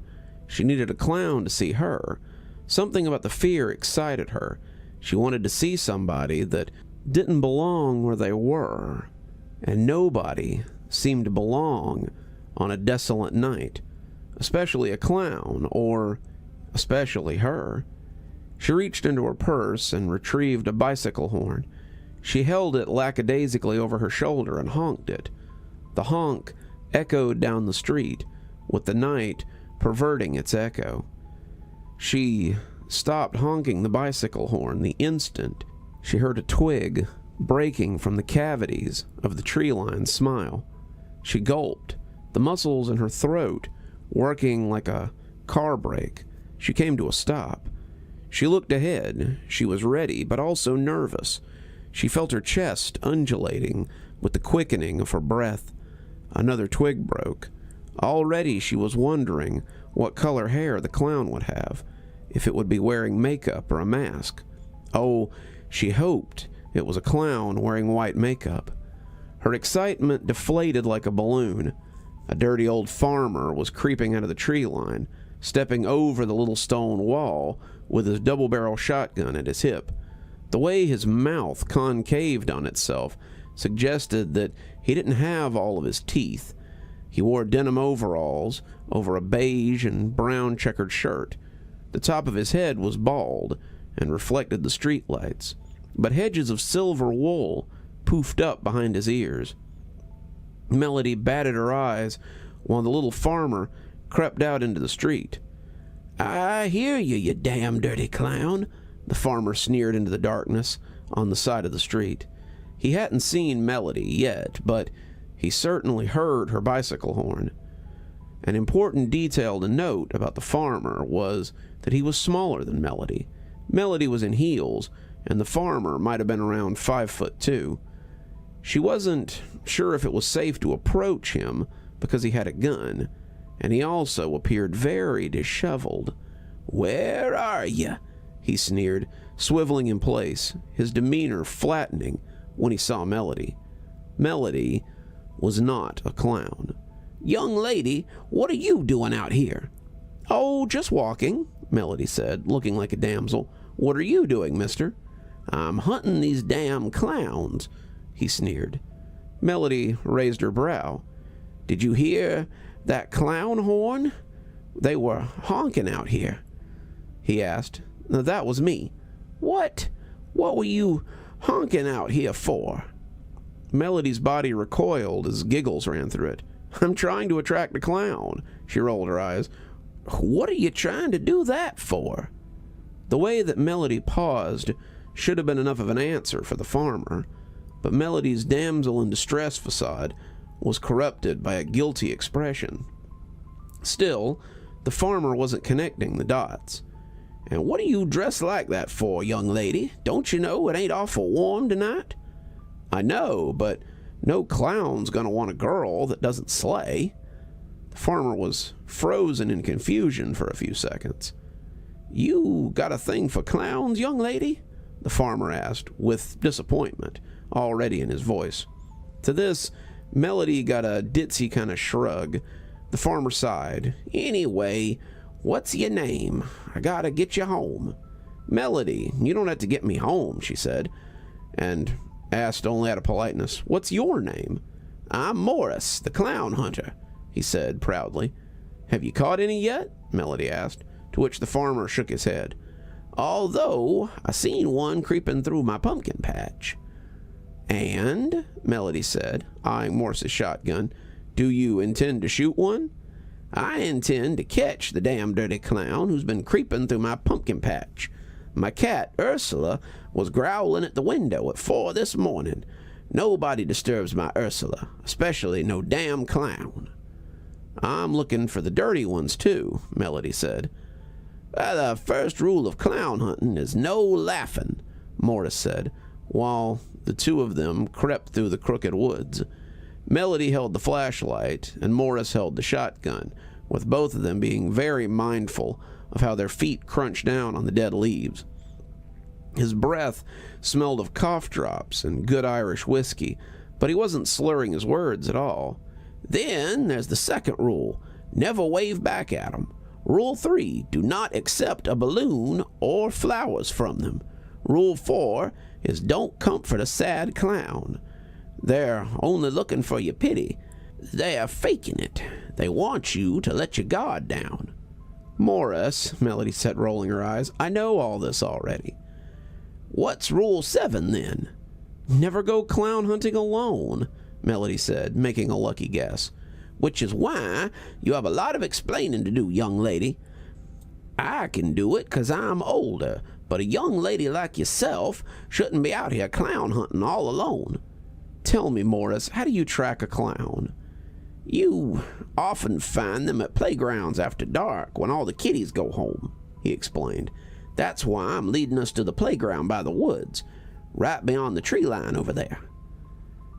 She needed a clown to see her. Something about the fear excited her. She wanted to see somebody that didn't belong where they were, and nobody seemed to belong on a desolate night, especially a clown, or especially her. She reached into her purse and retrieved a bicycle horn. She held it lackadaisically over her shoulder and honked it. The honk echoed down the street, with the night perverting its echo. She stopped honking the bicycle horn the instant she heard a twig breaking from the cavities of the tree line's smile. She gulped, the muscles in her throat working like a car brake. She came to a stop. She looked ahead. She was ready, but also nervous. She felt her chest undulating with the quickening of her breath. Another twig broke. Already she was wondering what color hair the clown would have, if it would be wearing makeup or a mask. Oh, she hoped it was a clown wearing white makeup. Her excitement deflated like a balloon. A dirty old farmer was creeping out of the tree line, stepping over the little stone wall with his double-barrel shotgun at his hip. The way his mouth concaved on itself suggested that he didn't have all of his teeth. He wore denim overalls over a beige and brown checkered shirt. The top of his head was bald and reflected the streetlights, but hedges of silver wool poofed up behind his ears. Melody batted her eyes while the little farmer crept out into the street. "I hear you, you damn dirty clown," the farmer sneered into the darkness on the side of the street. He hadn't seen Melody yet, but he certainly heard her bicycle horn. An important detail to note about the farmer was that he was smaller than Melody. Melody was in heels, and the farmer might have been around 5'2". She wasn't sure if it was safe to approach him because he had a gun, and he also appeared very disheveled. "Where are you?" he sneered, swiveling in place, his demeanor flattening when he saw Melody. Melody was not a clown. "Young lady, what are you doing out here?" "Oh, just walking," Melody said, looking like a damsel. "What are you doing, mister?" "I'm hunting these damn clowns," he sneered. Melody raised her brow. "Did you hear that clown horn? They were honking out here," he asked. "That was me." "What? What were you honking out here for?" Melody's body recoiled as giggles ran through it. "I'm trying to attract a clown," she rolled her eyes. "What are you trying to do that for?" The way that Melody paused should have been enough of an answer for the farmer, but Melody's damsel in distress facade was corrupted by a guilty expression. Still, the farmer wasn't connecting the dots. "And what are you dressed like that for, young lady? Don't you know it ain't awful warm tonight?" "I know, but no clown's gonna want a girl that doesn't slay." The farmer was frozen in confusion for a few seconds. "You got a thing for clowns, young lady?" the farmer asked, with disappointment already in his voice. To this, Melody got a ditzy kind of shrug. The farmer sighed. "Anyway, what's your name? I gotta get you home." "Melody, you don't have to get me home," she said, and asked only out of politeness, "What's your name?" "I'm Morris, the clown hunter," he said proudly. "Have you caught any yet?" Melody asked, to which the farmer shook his head. "Although I seen one creeping through my pumpkin patch." "And," Melody said, eyeing Morris's shotgun, "do you intend to shoot one?" "I intend to catch the damn dirty clown who's been creeping through my pumpkin patch. My cat, Ursula, was growling at the window at 4 this morning. Nobody disturbs my Ursula, especially no damn clown." "I'm looking for the dirty ones, too," Melody said. "The first rule of clown hunting is no laughing," Morris said, while the two of them crept through the crooked woods. Melody held the flashlight, and Morris held the shotgun, with both of them being very mindful of how their feet crunched down on the dead leaves. His breath smelled of cough drops and good Irish whiskey, but he wasn't slurring his words at all. "Then there's the second rule. Never wave back at them. Rule 3, do not accept a balloon or flowers from them. Rule 4 is don't comfort a sad clown. They're only looking for your pity. They're faking it. They want you to let your guard down." "Morris," Melody said, rolling her eyes, "I know all this already." "What's Rule 7, then?" "Never go clown hunting alone," Melody said, making a lucky guess. "Which is why you have a lot of explaining to do, young lady." I can do it 'cause I'm older, but a young lady like yourself shouldn't be out here clown hunting all alone. Tell me, Morris, how do you track a clown? You often find them at playgrounds after dark when all the kiddies go home, he explained. That's why I'm leading us to the playground by the woods, right beyond the tree line over there.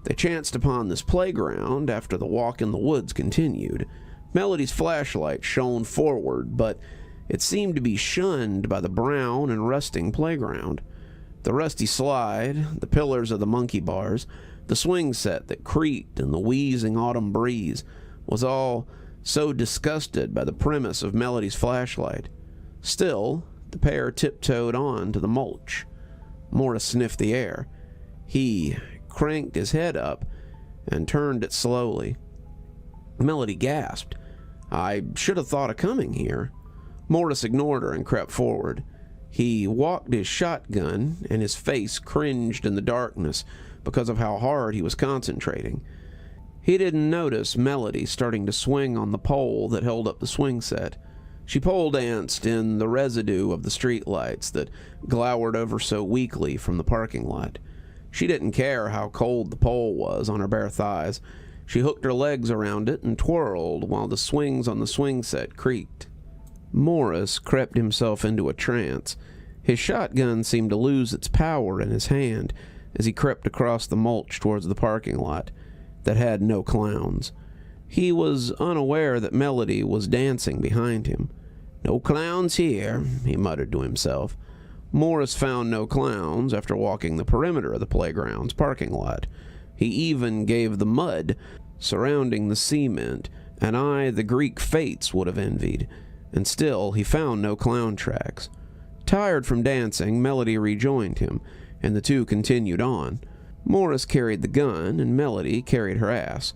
They chanced upon this playground after the walk in the woods continued. Melody's flashlight shone forward, but it seemed to be shunned by the brown and rusting playground. The rusty slide, the pillars of the monkey bars, the swing set that creaked in the wheezing autumn breeze was all so disgusted by the premise of Melody's flashlight. Still, the pair tiptoed on to the mulch. Morris sniffed the air. He cranked his head up and turned it slowly. Melody gasped. I should have thought of coming here. Morris ignored her and crept forward. He walked his shotgun, and his face cringed in the darkness because of how hard he was concentrating. He didn't notice Melody starting to swing on the pole that held up the swing set. She pole danced in the residue of the street lights that glowered over so weakly from the parking lot. She didn't care how cold the pole was on her bare thighs. She hooked her legs around it and twirled while the swings on the swing set creaked. Morris crept himself into a trance. His shotgun seemed to lose its power in his hand as he crept across the mulch towards the parking lot that had no clowns. He was unaware that Melody was dancing behind him. No clowns here, he muttered to himself. Morris found no clowns after walking the perimeter of the playground's parking lot. He even gave the mud surrounding the cement an eye the Greek fates would have envied, and still he found no clown tracks. Tired from dancing, Melody rejoined him, and the two continued on. Morris carried the gun, and Melody carried her ass.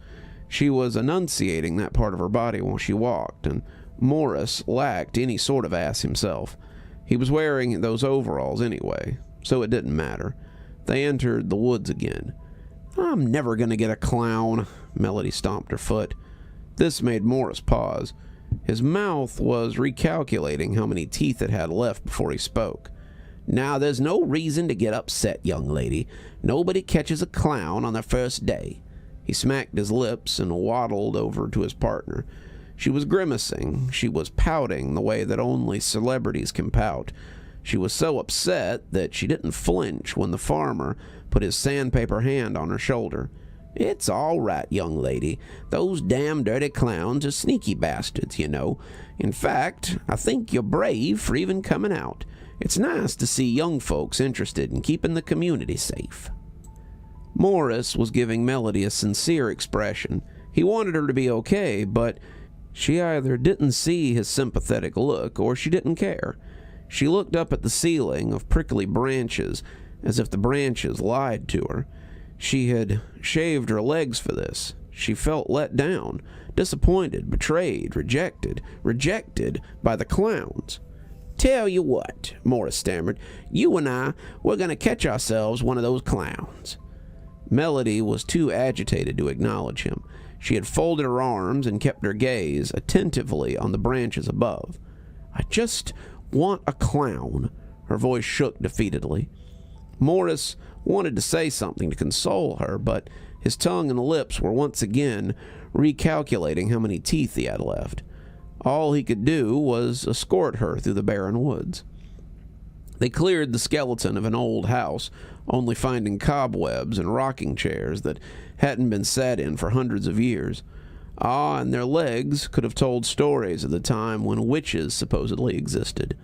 She was enunciating that part of her body while she walked, and Morris lacked any sort of ass himself. He was wearing those overalls anyway, so it didn't matter. They entered the woods again. I'm never going to get a clown, Melody stomped her foot. This made Morris pause. His mouth was recalculating how many teeth it had left before he spoke. Now, there's no reason to get upset, young lady. Nobody catches a clown on their first day. He smacked his lips and waddled over to his partner. She was grimacing. She was pouting the way that only celebrities can pout. She was so upset that she didn't flinch when the farmer put his sandpaper hand on her shoulder. It's all right, young lady. Those damn dirty clowns are sneaky bastards, you know. In fact, I think you're brave for even coming out. It's nice to see young folks interested in keeping the community safe. Morris was giving Melody a sincere expression. He wanted her to be okay, but she either didn't see his sympathetic look or she didn't care. She looked up at the ceiling of prickly branches as if the branches lied to her. She had shaved her legs for this. She felt let down, disappointed, betrayed, rejected by the clowns. Tell you what, Morris stammered, you and I, we're going to catch ourselves one of those clowns. Melody was too agitated to acknowledge him. She had folded her arms and kept her gaze attentively on the branches above. I just want a clown. Her voice shook defeatedly. Morris wanted to say something to console her, but his tongue and lips were once again recalculating how many teeth he had left. All he could do was escort her through the barren woods. They cleared the skeleton of an old house, only finding cobwebs and rocking chairs that hadn't been sat in for hundreds of years. Ah, and their legs could have told stories of the time when witches supposedly existed.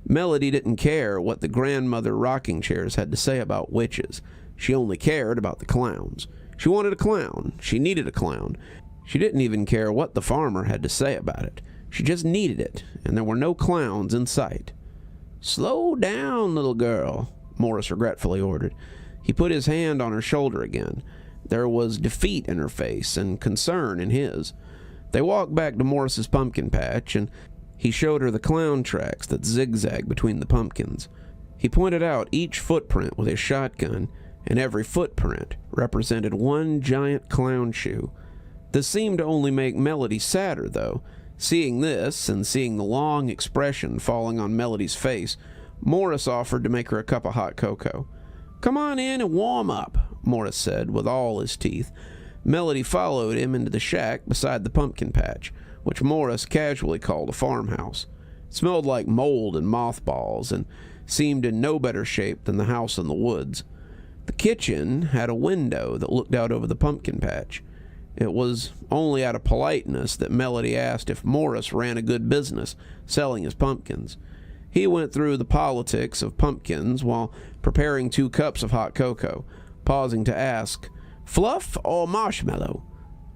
Melody didn't care what the grandmother rocking chairs had to say about witches. She only cared about the clowns. She wanted a clown. She needed a clown. She didn't even care what the farmer had to say about it. She just needed it, and there were no clowns in sight. Slow down, little girl, Morris regretfully ordered. He put his hand on her shoulder again. There was defeat in her face and concern in his. They walked back to Morris's pumpkin patch, and he showed her the clown tracks that zigzagged between the pumpkins. He pointed out each footprint with his shotgun, and every footprint represented one giant clown shoe. This seemed to only make Melody sadder, though. Seeing this, and seeing the long expression falling on Melody's face, Morris offered to make her a cup of hot cocoa. "Come on in and warm up," Morris said with all his teeth. Melody followed him into the shack beside the pumpkin patch, which Morris casually called a farmhouse. It smelled like mold and mothballs, and seemed in no better shape than the house in the woods. The kitchen had a window that looked out over the pumpkin patch. It was only out of politeness that Melody asked if Morris ran a good business selling his pumpkins. He went through the politics of pumpkins while preparing 2 cups of hot cocoa, pausing to ask, "Fluff or marshmallow?"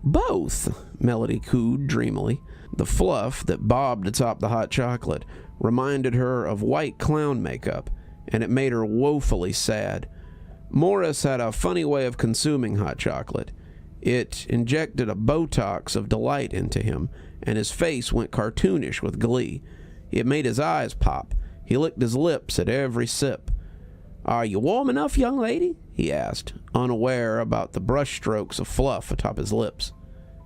"Both," Melody cooed dreamily. The fluff that bobbed atop the hot chocolate reminded her of white clown makeup, and it made her woefully sad. Morris had a funny way of consuming hot chocolate. It injected a Botox of delight into him, and his face went cartoonish with glee. It made his eyes pop. He licked his lips at every sip. "Are you warm enough, young lady?" he asked, unaware about the brushstrokes of fluff atop his lips.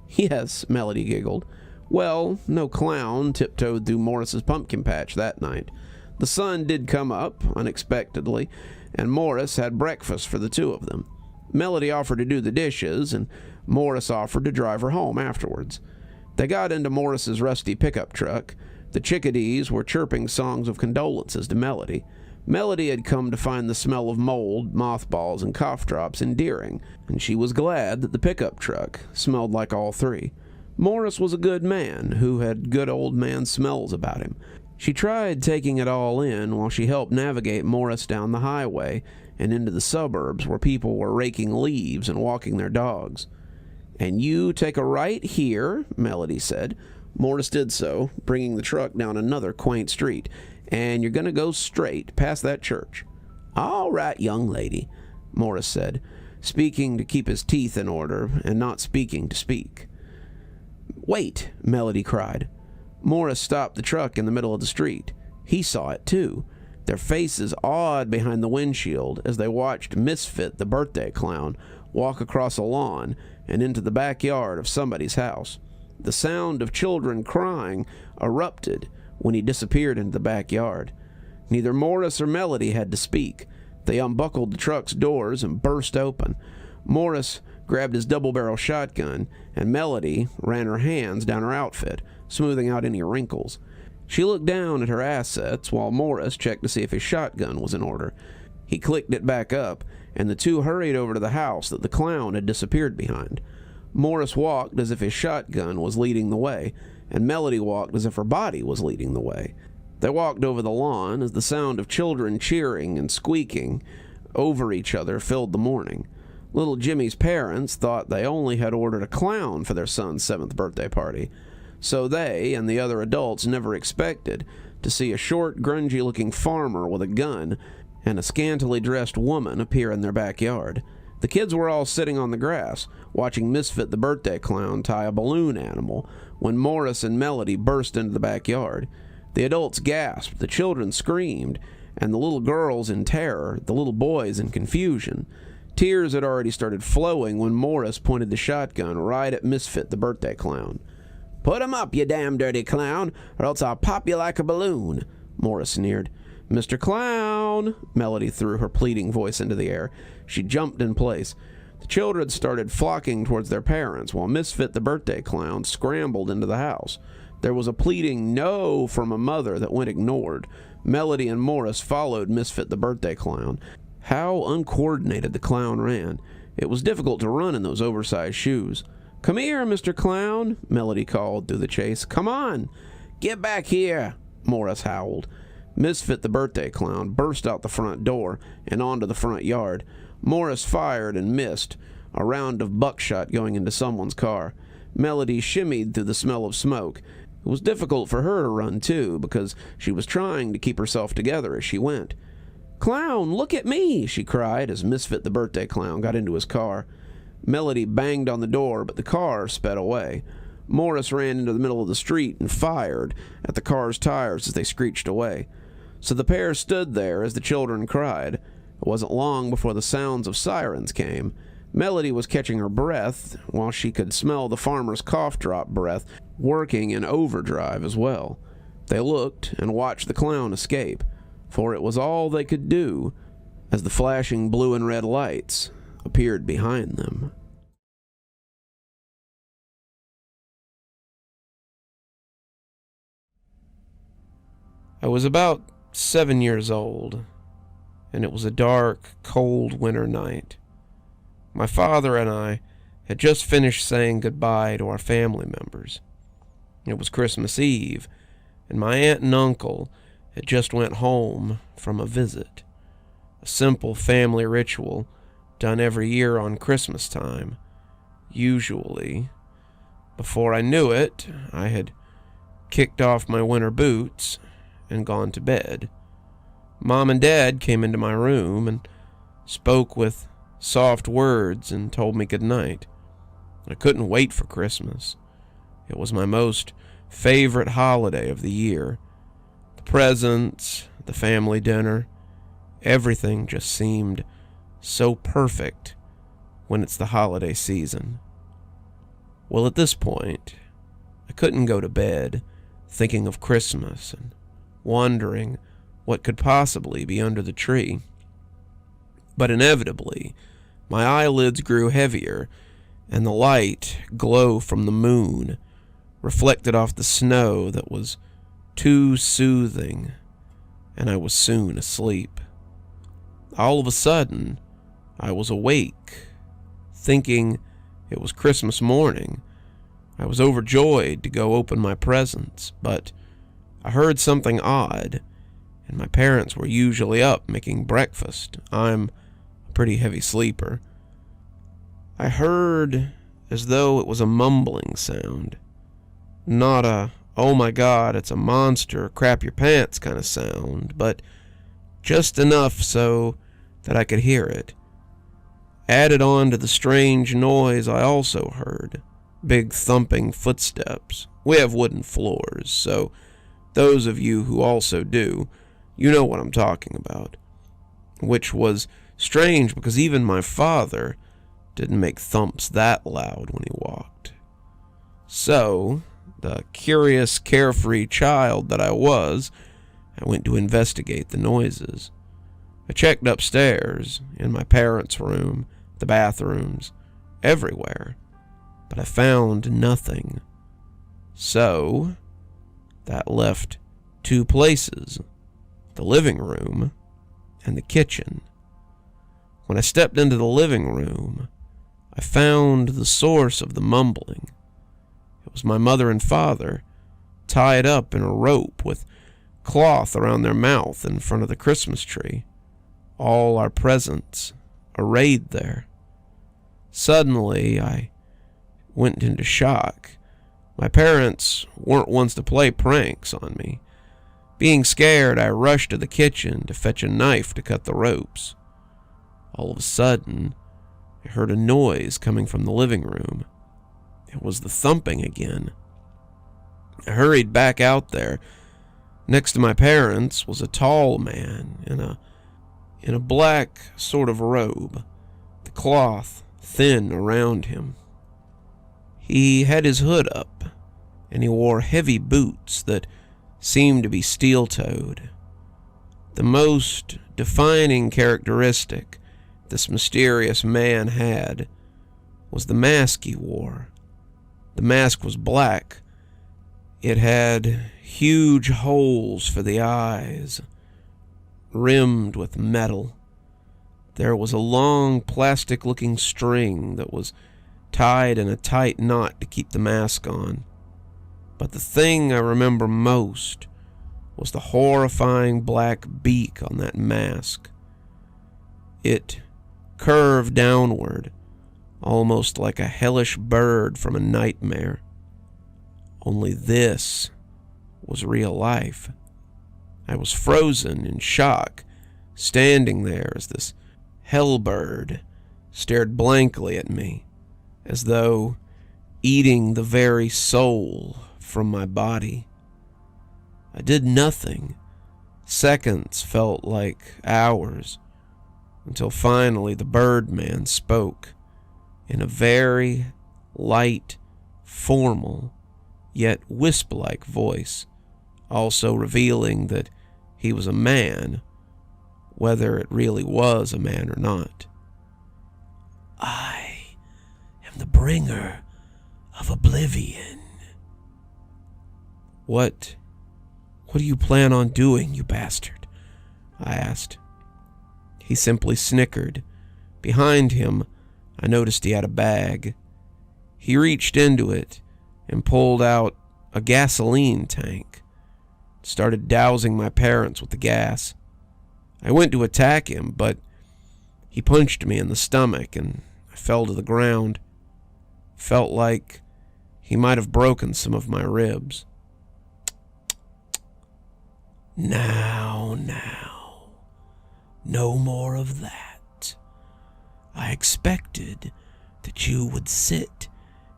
"Yes," Melody giggled. Well, no clown tiptoed through Morris's pumpkin patch that night. The sun did come up unexpectedly, and Morris had breakfast for the 2 of them. Melody offered to do the dishes, and Morris offered to drive her home afterwards. They got into Morris's rusty pickup truck. The chickadees were chirping songs of condolences to Melody. Melody had come to find the smell of mold, mothballs, and cough drops endearing, and she was glad that the pickup truck smelled like all 3. Morris was a good man who had good old man smells about him. She tried taking it all in while she helped navigate Morris down the highway and into the suburbs where people were raking leaves and walking their dogs. "And you take a right here," Melody said. Morris did so, bringing the truck down another quaint street. "And you're going to go straight past that church." "All right, young lady," Morris said, speaking to keep his teeth in order and not speaking to speak. "Wait," Melody cried. Morris stopped the truck in the middle of the street. He saw it too, their faces awed behind the windshield as they watched Misfit the birthday clown walk across a lawn and into the backyard of somebody's house. The sound of children crying erupted when he disappeared into the backyard. Neither Morris or Melody had to speak. They unbuckled the truck's doors and burst open. Morris grabbed his double-barrel shotgun, and Melody ran her hands down her outfit, smoothing out any wrinkles. She looked down at her assets while Morris checked to see if his shotgun was in order. He clicked it back up, and the 2 hurried over to the house that the clown had disappeared behind. Morris walked as if his shotgun was leading the way, and Melody walked as if her body was leading the way. They walked over the lawn as the sound of children cheering and squeaking over each other filled the morning. Little Jimmy's parents thought they only had ordered a clown for their son's 7th birthday party, so they and the other adults never expected to see a short, grungy-looking farmer with a gun and a scantily dressed woman appear in their backyard. The kids were all sitting on the grass, watching Misfit the birthday clown tie a balloon animal, when Morris and Melody burst into the backyard. The adults gasped, the children screamed, and the little girls in terror, the little boys in confusion. Tears had already started flowing when Morris pointed the shotgun right at Misfit the birthday clown. "Put 'em up, you damn dirty clown, or else I'll pop you like a balloon," Morris sneered. "Mr. Clown!" Melody threw her pleading voice into the air. She jumped in place. The children started flocking towards their parents, while Misfit the birthday clown scrambled into the house. There was a pleading no from a mother that went ignored. Melody and Morris followed Misfit the birthday clown. How uncoordinated the clown ran. It was difficult to run in those oversized shoes. "Come here, Mr. Clown," Melody called through the chase. "Come on." "Get back here," Morris howled. Misfit the birthday clown burst out the front door and onto the front yard. Morris fired and missed, a round of buckshot going into someone's car. Melody shimmied through the smell of smoke. It was difficult for her to run, too, because she was trying to keep herself together as she went. "Clown, look at me," she cried as Misfit the birthday clown got into his car. Melody banged on the door, but the car sped away. Morris ran into the middle of the street and fired at the car's tires as they screeched away. So the pair stood there as the children cried. It wasn't long before the sounds of sirens came. Melody was catching her breath while she could smell the farmer's cough drop breath working in overdrive as well. They looked and watched the clown escape, for it was all they could do as the flashing blue and red lights appeared behind them. I was about 7 years old, and it was a dark, cold winter night. My father and I had just finished saying goodbye to our family members. It was Christmas Eve, and my aunt and uncle had just went home from a visit, a simple family ritual done every year on Christmas time. Usually, before I knew it, I had kicked off my winter boots and gone to bed. Mom and Dad came into my room and spoke with soft words and told me good night. I couldn't wait for Christmas. It was my most favorite holiday of the year. The presents, the family dinner, everything just seemed so perfect when it's the holiday season. Well, at this point, I couldn't go to bed thinking of Christmas and wondering what could possibly be under the tree. But inevitably, my eyelids grew heavier, and the light glow from the moon reflected off the snow that was too soothing, and I was soon asleep. All of a sudden, I was awake, thinking it was Christmas morning. I was overjoyed to go open my presents, but I heard something odd, and my parents were usually up making breakfast. I'm a pretty heavy sleeper. I heard as though it was a mumbling sound. Not a, oh my God, it's a monster, crap your pants kind of sound, but just enough so that I could hear it. Added on to the strange noise I also heard big thumping footsteps. We have wooden floors, so those of you who also do, you know what I'm talking about. Which was strange because even my father didn't make thumps that loud when he walked. So, the curious, carefree child that I was, I went to investigate the noises. I checked upstairs, in my parents' room, the bathrooms, everywhere, but I found nothing. So, that left two places, the living room and the kitchen. When I stepped into the living room, I found the source of the mumbling. It was my mother and father, tied up in a rope with cloth around their mouth in front of the Christmas tree, all our presents arrayed there. Suddenly, I went into shock. My parents weren't ones to play pranks on me. Being scared, I rushed to the kitchen to fetch a knife to cut the ropes. All of a sudden, I heard a noise coming from the living room. It was the thumping again. I hurried back out there. Next to my parents was a tall man in a black sort of robe, the cloth thin around him. He had his hood up, and he wore heavy boots that seemed to be steel-toed. The most defining characteristic this mysterious man had was the mask he wore. The mask was black. It had huge holes for the eyes, rimmed with metal. There was a long plastic-looking string that was tied in a tight knot to keep the mask on. But the thing I remember most was the horrifying black beak on that mask. It curved downward, almost like a hellish bird from a nightmare. Only this was real life. I was frozen in shock, standing there as this hellbird stared blankly at me, as though eating the very soul from my body. I did nothing. Seconds felt like hours, until finally the Birdman spoke. in a very light, formal, yet wisp-like voice, also revealing that he was a man, whether it really was a man or not. "I am the bringer of oblivion." What do you plan on doing, you bastard?" I asked. He simply snickered. Behind him, I noticed he had a bag. He reached into it and pulled out a gasoline tank. Started dousing my parents with the gas. I went to attack him, but he punched me in the stomach and I fell to the ground. Felt like he might have broken some of my ribs. Now, no more of that. I expected that you would sit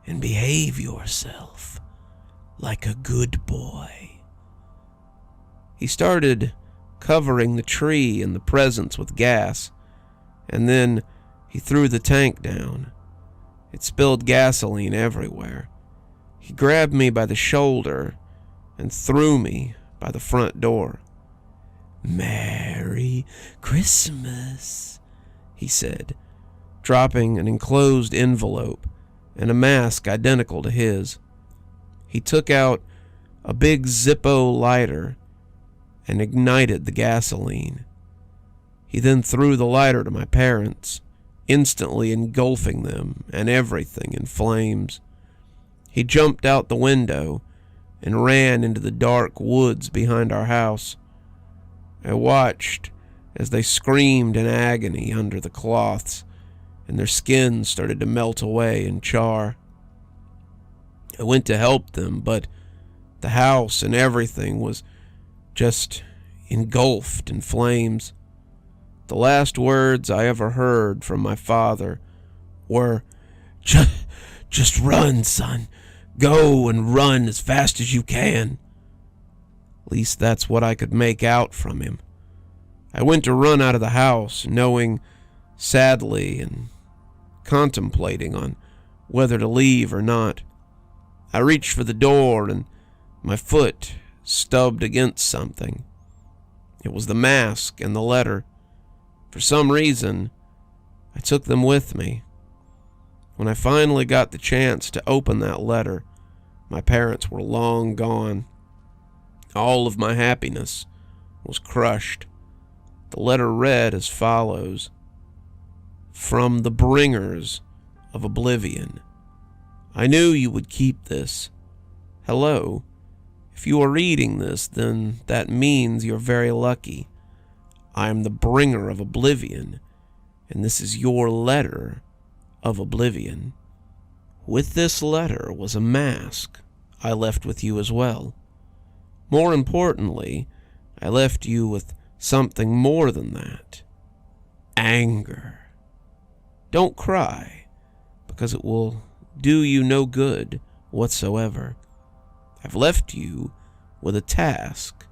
and behave yourself like a good boy. He started covering the tree and the presents with gas, and then he threw the tank down. It spilled gasoline everywhere. He grabbed me by the shoulder and threw me by the front door. "Merry Christmas," he said, dropping an enclosed envelope and a mask identical to his. He took out a big Zippo lighter and ignited the gasoline. He then threw the lighter to my parents, instantly engulfing them and everything in flames. He jumped out the window and ran into the dark woods behind our house. I watched as they screamed in agony under the cloths, and their skins started to melt away and char. I went to help them, but the house and everything was just engulfed in flames. The last words I ever heard from my father were, Just run, son. Go and run as fast as you can." At least that's what I could make out from him. I went to run out of the house, knowing sadly and contemplating on whether to leave or not. I reached for the door and my foot stubbed against something. It was the mask and the letter. For some reason, I took them with me. When I finally got the chance to open that letter, my parents were long gone. All of my happiness was crushed. The letter read as follows: "From the bringers of oblivion. I knew you would keep this. Hello. If you are reading this, then that means you're very lucky. I am the bringer of oblivion, and this is your letter of oblivion. With this letter was a mask I left with you as well. More importantly, I left you with something more than that. Anger. Don't cry, because it will do you no good whatsoever. I've left you with a task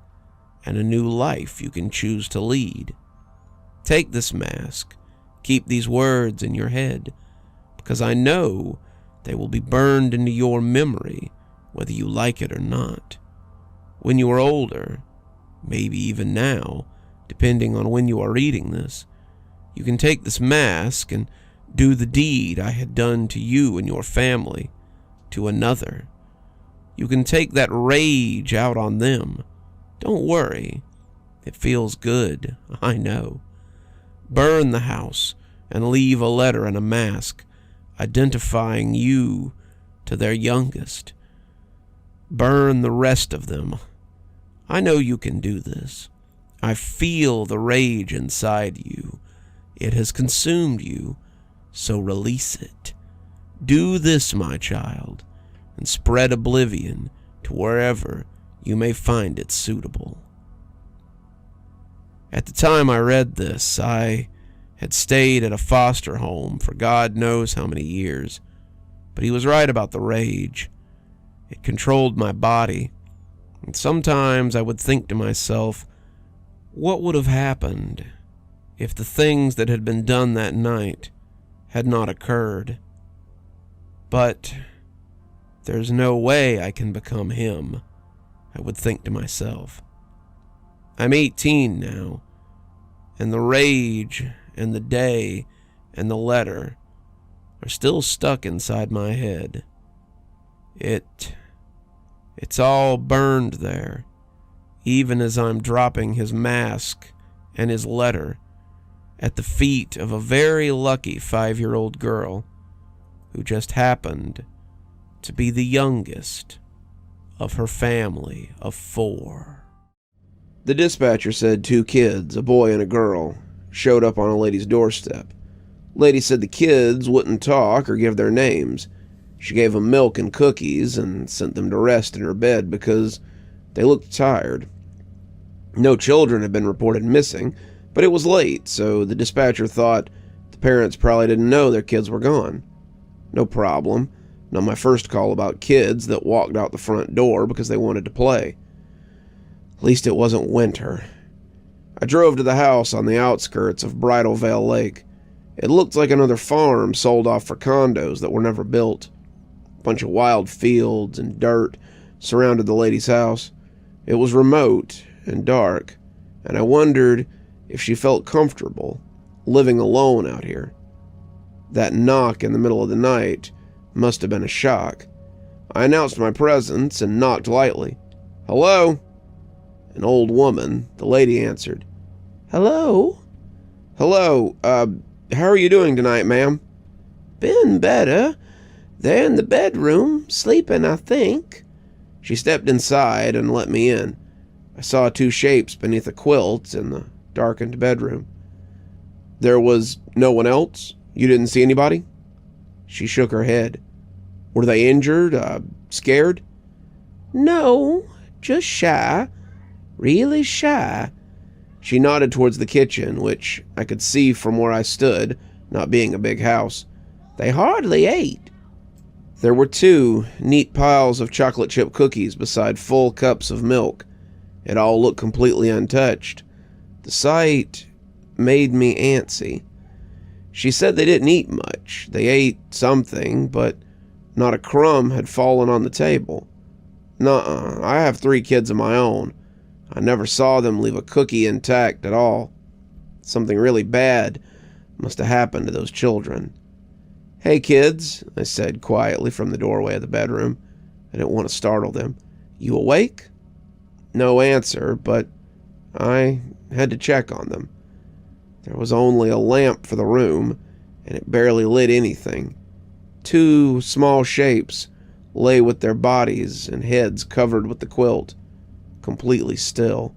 and a new life you can choose to lead. Take this mask, keep these words in your head, because I know they will be burned into your memory, whether you like it or not. When you are older, maybe even now, depending on when you are reading this, you can take this mask and do the deed I had done to you and your family to another. You can take that rage out on them. Don't worry. It feels good, I know. Burn the house and leave a letter and a mask identifying you to their youngest. Burn the rest of them. I know you can do this. I feel the rage inside you. It has consumed you, so release it. Do this, my child, and spread oblivion to wherever you may find it suitable." At the time I read this, I had stayed at a foster home for God knows how many years, but he was right about the rage. It controlled my body, and sometimes I would think to myself, what would have happened if the things that had been done that night had not occurred? But there's no way I can become him, I would think to myself. I'm 18 now, and the rage and the day and the letter are still stuck inside my head. It's all burned there, even as I'm dropping his mask and his letter at the feet of a very lucky 5-year-old girl who just happened to be the youngest of her family of 4. The dispatcher said 2 kids, a boy and a girl, showed up on a lady's doorstep. Lady said the kids wouldn't talk or give their names. She gave them milk and cookies and sent them to rest in her bed because they looked tired. No children had been reported missing, but it was late, so the dispatcher thought the parents probably didn't know their kids were gone. No problem. Not my first call about kids that walked out the front door because they wanted to play. At least it wasn't winter. I drove to the house on the outskirts of Bridal Veil Lake. It looked like another farm sold off for condos that were never built. A bunch of wild fields and dirt surrounded the lady's house. It was remote and dark, and I wondered if she felt comfortable living alone out here. That knock in the middle of the night must have been a shock. I announced my presence and knocked lightly. "Hello?" An old woman, the lady, answered. "Hello?" "Hello, how are you doing tonight, ma'am?" "Been better. They're in the bedroom, sleeping, I think." She stepped inside and let me in. I saw 2 shapes beneath a quilt in the darkened bedroom. "There was no one else? You didn't see anybody?" She shook her head. "Were they injured? Scared?" "No, just shy. Really shy." She nodded towards the kitchen, which I could see from where I stood, not being a big house. "They hardly ate." There were 2 neat piles of chocolate chip cookies beside full cups of milk. It all looked completely untouched. The sight made me antsy. She said they didn't eat much. They ate something, but not a crumb had fallen on the table. Nuh-uh, I have 3 kids of my own. I never saw them leave a cookie intact at all. Something really bad must have happened to those children. "Hey, kids," I said quietly from the doorway of the bedroom. I didn't want to startle them. "You awake?" No answer, but I had to check on them. There was only a lamp for the room, and it barely lit anything. 2 small shapes lay with their bodies and heads covered with the quilt, completely still.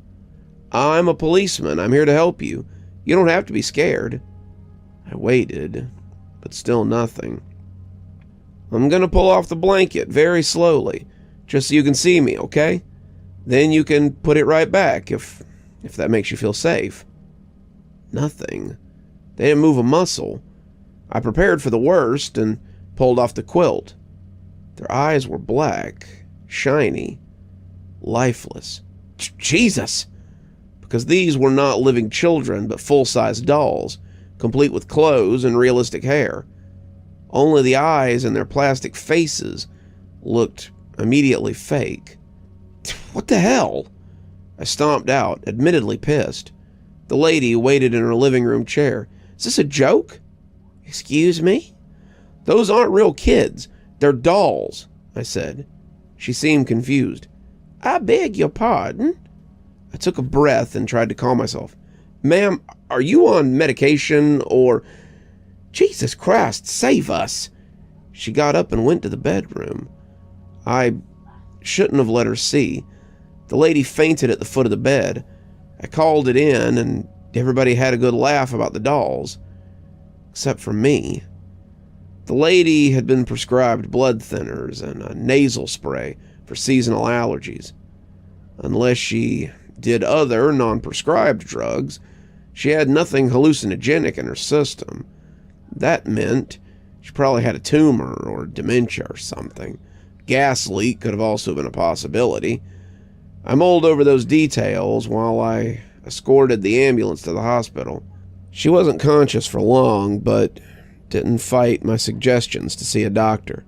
"I'm a policeman. I'm here to help you. You don't have to be scared." I waited, but still nothing. "I'm gonna pull off the blanket very slowly, just so you can see me, okay? Then you can put it right back if that makes you feel safe." Nothing. They didn't move a muscle. I prepared for the worst and pulled off the quilt. Their eyes were black, shiny, lifeless. Jesus! Because these were not living children, but full-size dolls, complete with clothes and realistic hair. Only the eyes and their plastic faces looked immediately fake. What the hell? I stomped out, admittedly pissed. The lady waited in her living room chair. "Is this a joke?" "Excuse me?" "Those aren't real kids. They're dolls," I said. She seemed confused. "I beg your pardon?" I took a breath and tried to calm myself. "Ma'am, are you on medication or—" "Jesus Christ, save us!" She got up and went to the bedroom. I shouldn't have let her see. The lady fainted at the foot of the bed. I called it in, and everybody had a good laugh about the dolls. Except for me. The lady had been prescribed blood thinners and a nasal spray for seasonal allergies. Unless she did other non-prescribed drugs, she had nothing hallucinogenic in her system. That meant she probably had a tumor or dementia or something. Gas leak could have also been a possibility. I mulled over those details while I escorted the ambulance to the hospital. She wasn't conscious for long, but didn't fight my suggestions to see a doctor.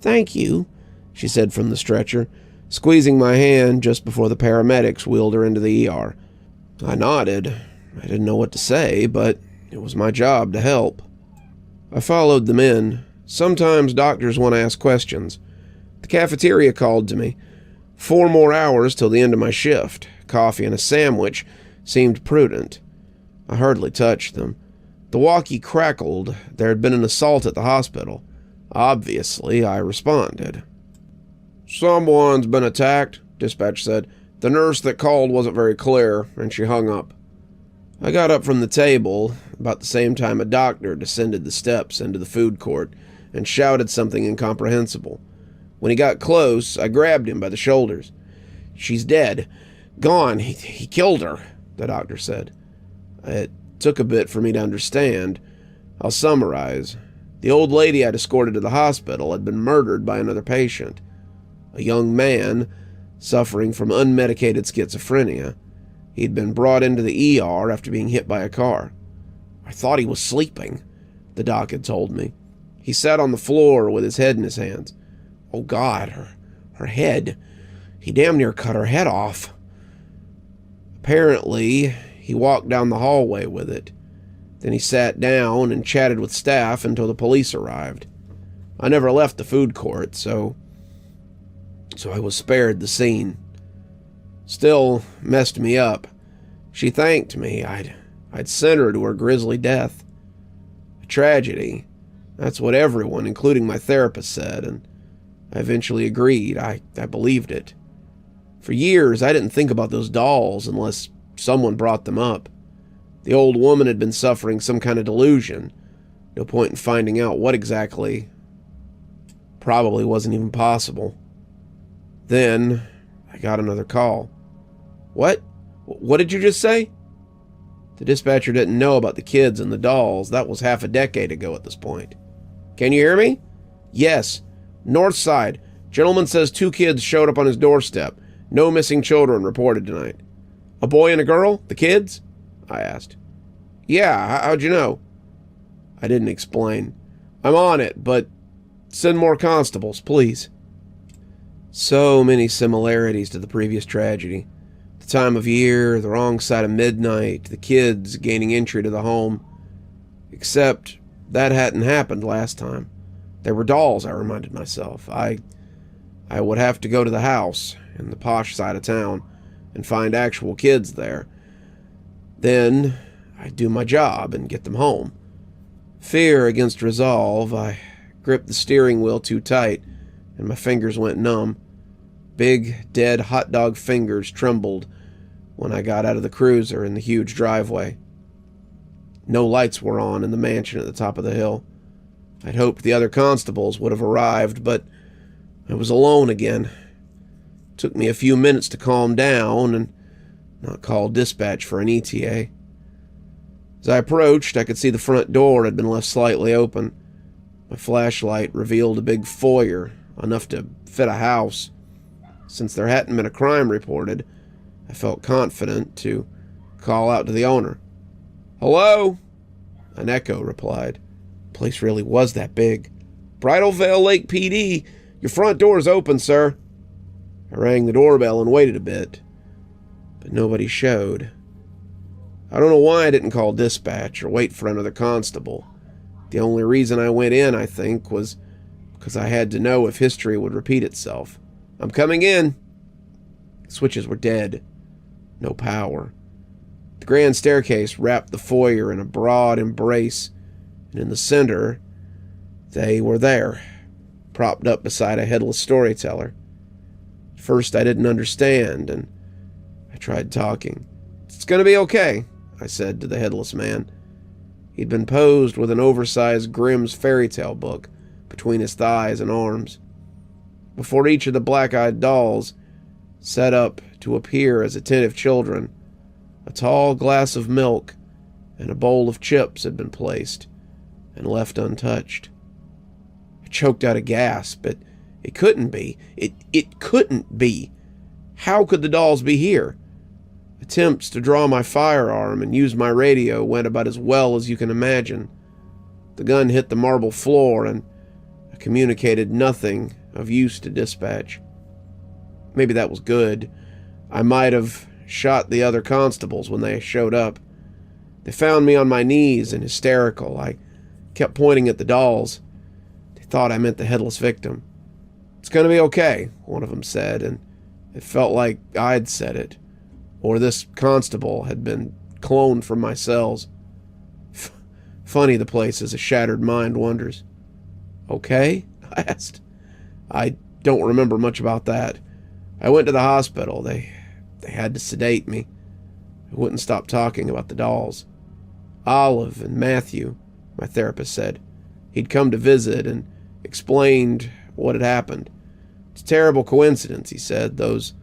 "Thank you," she said from the stretcher, squeezing my hand just before the paramedics wheeled her into the ER. I nodded. I didn't know what to say, but it was my job to help. I followed them in. Sometimes doctors want to ask questions. The cafeteria called to me. 4 more hours till the end of my shift. Coffee and a sandwich seemed prudent. I hardly touched them. The walkie crackled. There had been an assault at the hospital. Obviously, I responded. "Someone's been attacked," dispatch said. "The nurse that called wasn't very clear," and she hung up. I got up from the table about the same time a doctor descended the steps into the food court and shouted something incomprehensible. When he got close, I grabbed him by the shoulders. "She's dead. Gone. He killed her," the doctor said. It took a bit for me to understand. I'll summarize. The old lady I'd escorted to the hospital had been murdered by another patient. A young man suffering from unmedicated schizophrenia. He'd been brought into the ER after being hit by a car. "I thought he was sleeping," the doc had told me. He sat on the floor with his head in his hands. "Oh God, her head. He damn near cut her head off." Apparently, he walked down the hallway with it. Then he sat down and chatted with staff until the police arrived. I never left the food court, so I was spared the scene. Still messed me up. She thanked me. I'd sent her to her grisly death. A tragedy. That's what everyone, including my therapist, said, and I eventually agreed. I believed it. For years, I didn't think about those dolls unless someone brought them up. The old woman had been suffering some kind of delusion. No point in finding out what exactly. Probably wasn't even possible. Then, I got another call. "What? What did you just say?" The dispatcher didn't know about the kids and the dolls. That was half a decade ago at this point. "Can you hear me?" "Yes. North side. Gentleman says 2 kids showed up on his doorstep. No missing children reported tonight." "A boy and a girl? The kids?" I asked. "Yeah, how'd you know?" I didn't explain. "I'm on it, but send more constables, please." So many similarities to the previous tragedy. The time of year, the wrong side of midnight, the kids gaining entry to the home. Except that hadn't happened last time. They were dolls, I reminded myself. I would have to go to the house in the posh side of town and find actual kids there. Then I'd do my job and get them home. Fear against resolve, I gripped the steering wheel too tight and my fingers went numb. Big, dead hot dog fingers trembled when I got out of the cruiser in the huge driveway. No lights were on in the mansion at the top of the hill. I'd hoped the other constables would have arrived, but I was alone again. It took me a few minutes to calm down and not call dispatch for an ETA. As I approached, I could see the front door had been left slightly open. My flashlight revealed a big foyer, enough to fit a house. Since there hadn't been a crime reported, I felt confident to call out to the owner. "Hello?" An echo replied. The place really was that big. "Bridal Veil Lake PD, your front door's open, sir." I rang the doorbell and waited a bit, but nobody showed. I don't know why I didn't call dispatch or wait for another constable. The only reason I went in, I think, was because I had to know if history would repeat itself. "I'm coming in." The switches were dead. No power. The grand staircase wrapped the foyer in a broad embrace, and in the center, they were there, propped up beside a headless storyteller. At first I didn't understand, and I tried talking. "It's gonna be okay," I said to the headless man. He'd been posed with an oversized Grimm's fairy tale book between his thighs and arms. Before each of the black-eyed dolls, set up to appear as attentive children, a tall glass of milk and a bowl of chips had been placed and left untouched. I choked out a gasp, but it couldn't be. It couldn't be. How could the dolls be here? Attempts to draw my firearm and use my radio went about as well as you can imagine. The gun hit the marble floor, and I I communicated nothing of use to dispatch. Maybe that was good. I might have shot the other constables when they showed up. They found me on my knees and hysterical. I kept pointing at the dolls. They thought I meant the headless victim. "It's gonna be okay," one of them said, and it felt like I'd said it, or this constable had been cloned from my cells. Funny the place as a shattered mind wonders. "Okay?" I asked. "I don't remember much about that. I went to the hospital. They had to sedate me. I wouldn't stop talking about the dolls. Olive and Matthew," my therapist said. "He'd come to visit and explained what had happened. It's a terrible coincidence," he said. "Those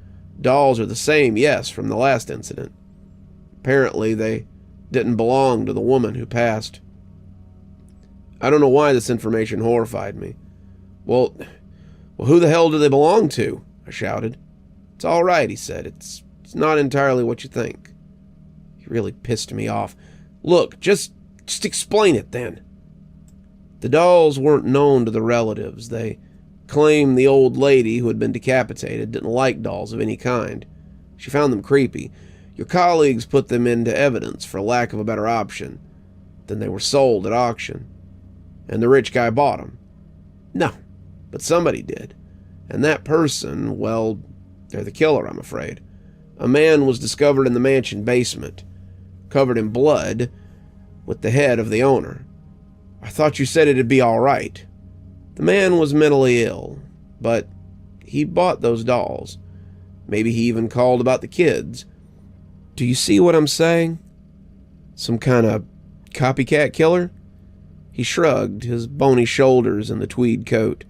dolls are the same, yes, from the last incident. Apparently they didn't belong to the woman who passed." I don't know why this information horrified me. Well, who the hell do they belong to?" I shouted. "It's all right," he said. It's not entirely what you think." He really pissed me off. "Look, just explain it then." The dolls weren't known to the relatives. They claimed the old lady who had been decapitated didn't like dolls of any kind. She found them creepy. Your colleagues put them into evidence for lack of a better option. Then they were sold at auction. And the rich guy bought them. No, but somebody did. And that person, well, they're the killer, I'm afraid. A man was discovered in the mansion basement, covered in blood, with the head of the owner. I thought you said it'd be all right. The man was mentally ill, but he bought those dolls. Maybe he even called about the kids. Do you see what I'm saying? Some kind of copycat killer? He shrugged, his bony shoulders in the tweed coat.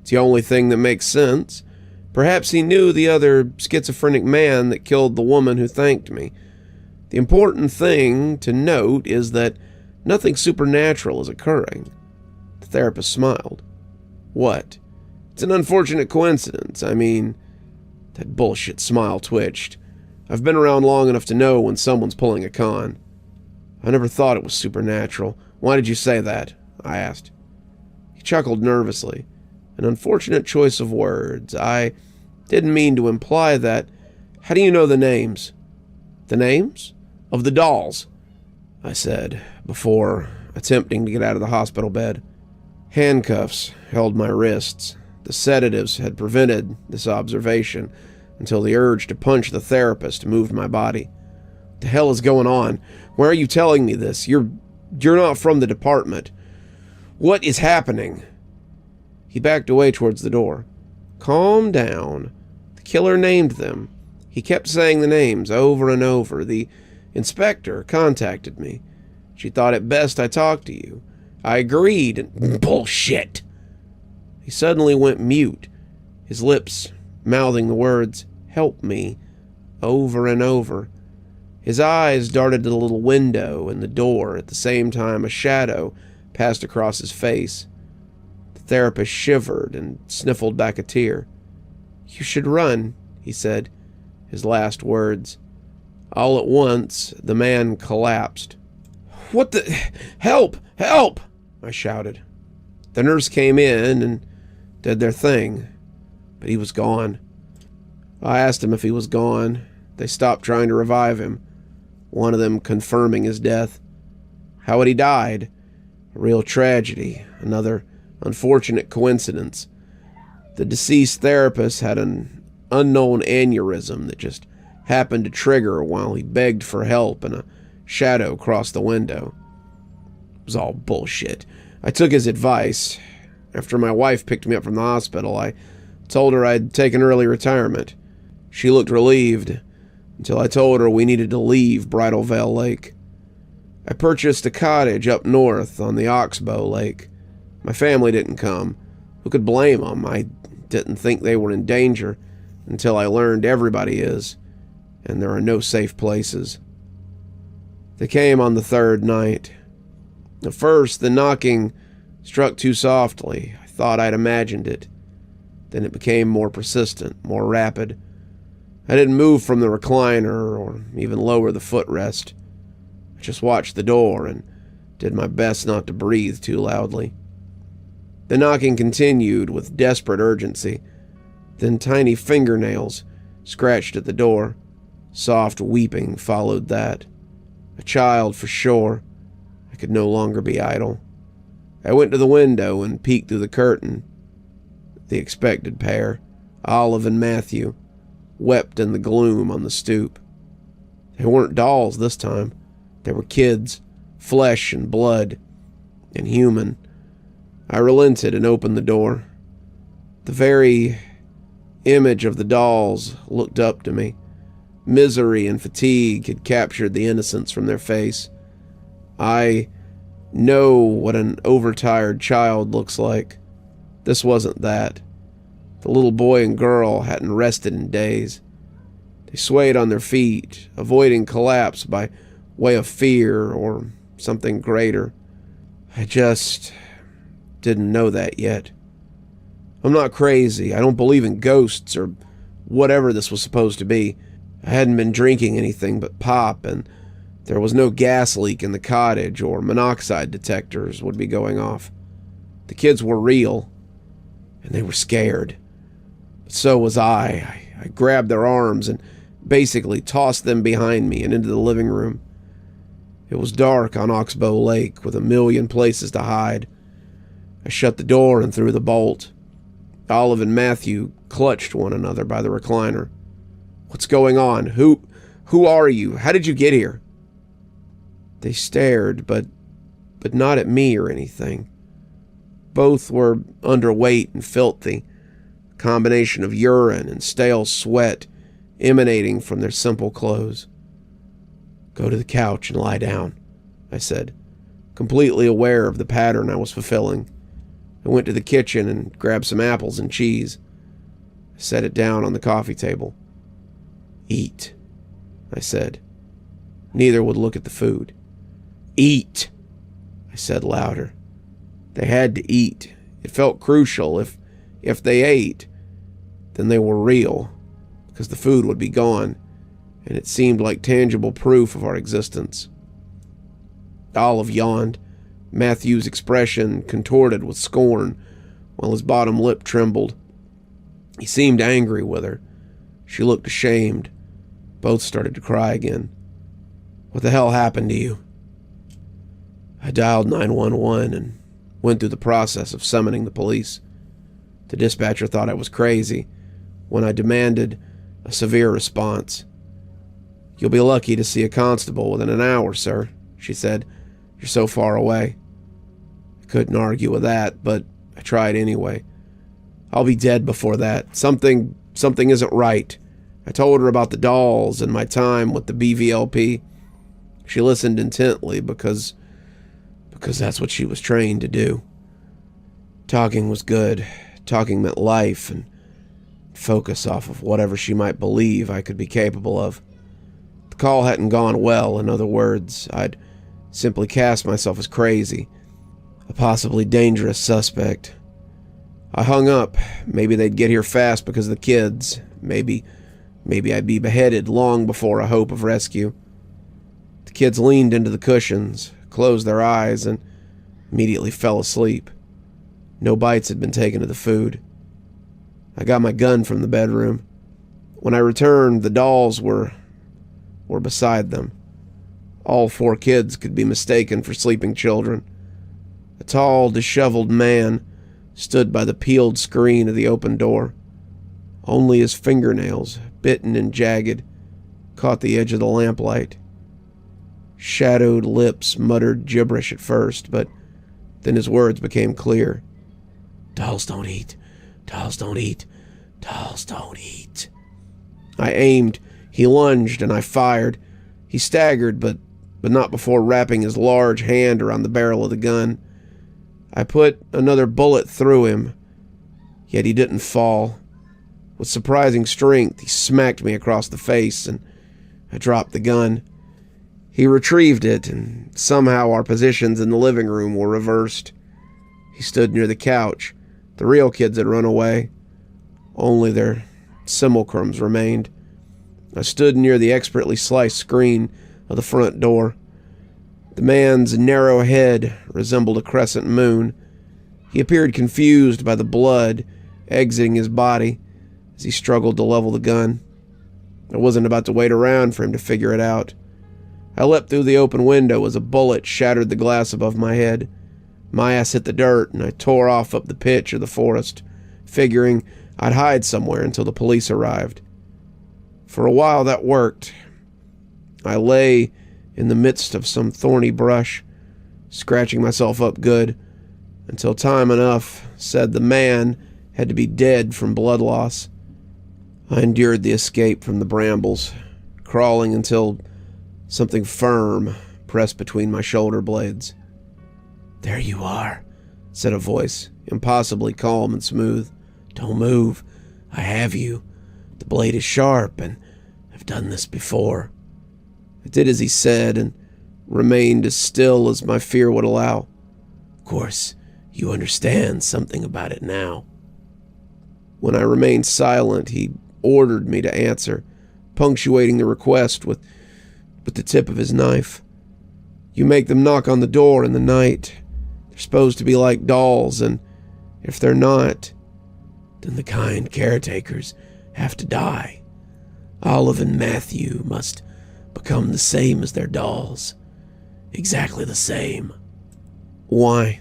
It's the only thing that makes sense. Perhaps he knew the other schizophrenic man that killed the woman who thanked me. The important thing to note is that nothing supernatural is occurring. The therapist smiled. What? It's an unfortunate coincidence. I mean, that bullshit smile twitched. I've been around long enough to know when someone's pulling a con. I never thought it was supernatural. Why did you say that? I asked. He chuckled nervously. An unfortunate choice of words. I didn't mean to imply that. How do you know the names? The names? Of the dolls, I said, before attempting to get out of the hospital bed. Handcuffs held my wrists. The sedatives had prevented this observation until the urge to punch the therapist moved my body. What the hell is going on? Why are you telling me this? You're not from the department. What is happening? He backed away towards the door. Calm down. The killer named them. He kept saying the names over and over. The inspector contacted me. She thought it best I talk to you. I agreed and... Bullshit! He suddenly went mute, his lips mouthing the words, "Help me," over and over. His eyes darted to the little window in the door at the same time a shadow passed across his face. The therapist shivered and sniffled back a tear. "You should run," he said, his last words. All at once, the man collapsed. "What the... Help! Help!" I shouted. The nurse came in and did their thing, but he was gone. I asked him if he was gone. They stopped trying to revive him, one of them confirming his death. How had he died? A real tragedy, another unfortunate coincidence. The deceased therapist had an unknown aneurysm that just happened to trigger while he begged for help and a shadow crossed the window. It was all bullshit. I took his advice. After my wife picked me up from the hospital, I told her I'd taken early retirement. She looked relieved until I told her we needed to leave Bridal Veil Lake. I purchased a cottage up north on the Oxbow Lake. My family didn't come. Who could blame them? I didn't think they were in danger until I learned everybody is, and there are no safe places. They came on the third night. At first, the knocking struck too softly. I thought I'd imagined it. Then it became more persistent, more rapid. I didn't move from the recliner or even lower the footrest. I just watched the door and did my best not to breathe too loudly. The knocking continued with desperate urgency. Then tiny fingernails scratched at the door. Soft weeping followed that. A child for sure. I could no longer be idle. I went to the window and peeked through the curtain. The expected pair, Olive and Matthew, wept in the gloom on the stoop. They weren't dolls this time. They were kids, flesh and blood, and human. I relented and opened the door. The very image of the dolls looked up to me. Misery and fatigue had captured the innocence from their face. I know what an overtired child looks like. This wasn't that. The little boy and girl hadn't rested in days. They swayed on their feet, avoiding collapse by way of fear or something greater. I just didn't know that yet. I'm not crazy. I don't believe in ghosts or whatever this was supposed to be. I hadn't been drinking anything but pop, and there was no gas leak in the cottage or monoxide detectors would be going off. The kids were real, and they were scared. But so was I. I grabbed their arms and basically tossed them behind me and into the living room. It was dark on Oxbow Lake with a million places to hide. I shut the door and threw the bolt. Olive and Matthew clutched one another by the recliner. "What's going on? Who are you? How did you get here?" They stared, but not at me or anything. Both were underweight and filthy, a combination of urine and stale sweat emanating from their simple clothes. "Go to the couch and lie down," I said, completely aware of the pattern I was fulfilling. I went to the kitchen and grabbed some apples and cheese. I set it down on the coffee table. "Eat," I said. Neither would look at the food. "Eat," I said louder. They had to eat. It felt crucial. If they ate, then they were real, because the food would be gone, and it seemed like tangible proof of our existence. Olive yawned. Matthew's expression contorted with scorn, while his bottom lip trembled. He seemed angry with her. She looked ashamed. Both started to cry again. "What the hell happened to you?" I dialed 911 and went through the process of summoning the police. The dispatcher thought I was crazy when I demanded a severe response. "You'll be lucky to see a constable within an hour, sir," she said. "You're so far away." I couldn't argue with that, but I tried anyway. "I'll be dead before that. Something isn't right." I told her about the dolls and my time with the BVLP. She listened intently because that's what she was trained to do. Talking was good. Talking meant life and focus off of whatever she might believe I could be capable of. The call hadn't gone well. In other words, I'd simply cast myself as crazy, a possibly dangerous suspect. I hung up. Maybe they'd get here fast because of the kids. Maybe I'd be beheaded long before a hope of rescue. The kids leaned into the cushions, closed their eyes, and immediately fell asleep. No bites had been taken of the food. I got my gun from the bedroom. When I returned, the dolls were beside them. All 4 kids could be mistaken for sleeping children. A tall, disheveled man stood by the peeled screen of the open door. Only his fingernails, bitten and jagged, caught the edge of the lamplight. Shadowed lips muttered gibberish at first, but then his words became clear. "Dolls don't eat. Dolls don't eat. Dolls don't eat." I aimed. He lunged, and I fired. He staggered, but not before wrapping his large hand around the barrel of the gun. I put another bullet through him, yet he didn't fall. With surprising strength, he smacked me across the face, and I dropped the gun. He retrieved it, and somehow our positions in the living room were reversed. He stood near the couch. The real kids had run away. Only their simulacrums remained. I stood near the expertly sliced screen of the front door. The man's narrow head resembled a crescent moon. He appeared confused by the blood exiting his body as he struggled to level the gun. I wasn't about to wait around for him to figure it out. I leapt through the open window as a bullet shattered the glass above my head. My ass hit the dirt, and I tore off up the pitch of the forest, figuring I'd hide somewhere until the police arrived. For a while that worked. I lay in the midst of some thorny brush, scratching myself up good, until time enough said the man had to be dead from blood loss. I endured the escape from the brambles, crawling until something firm pressed between my shoulder blades. "There you are," said a voice, impossibly calm and smooth. "Don't move. I have you. The blade is sharp, and I've done this before." I did as he said and remained as still as my fear would allow. "Of course, you understand something about it now." When I remained silent, he ordered me to answer, punctuating the request with the tip of his knife. "You make them knock on the door in the night. They're supposed to be like dolls, and if they're not, then the kind caretakers have to die. Olive and Matthew must become the same as their dolls. Exactly the same." "Why?"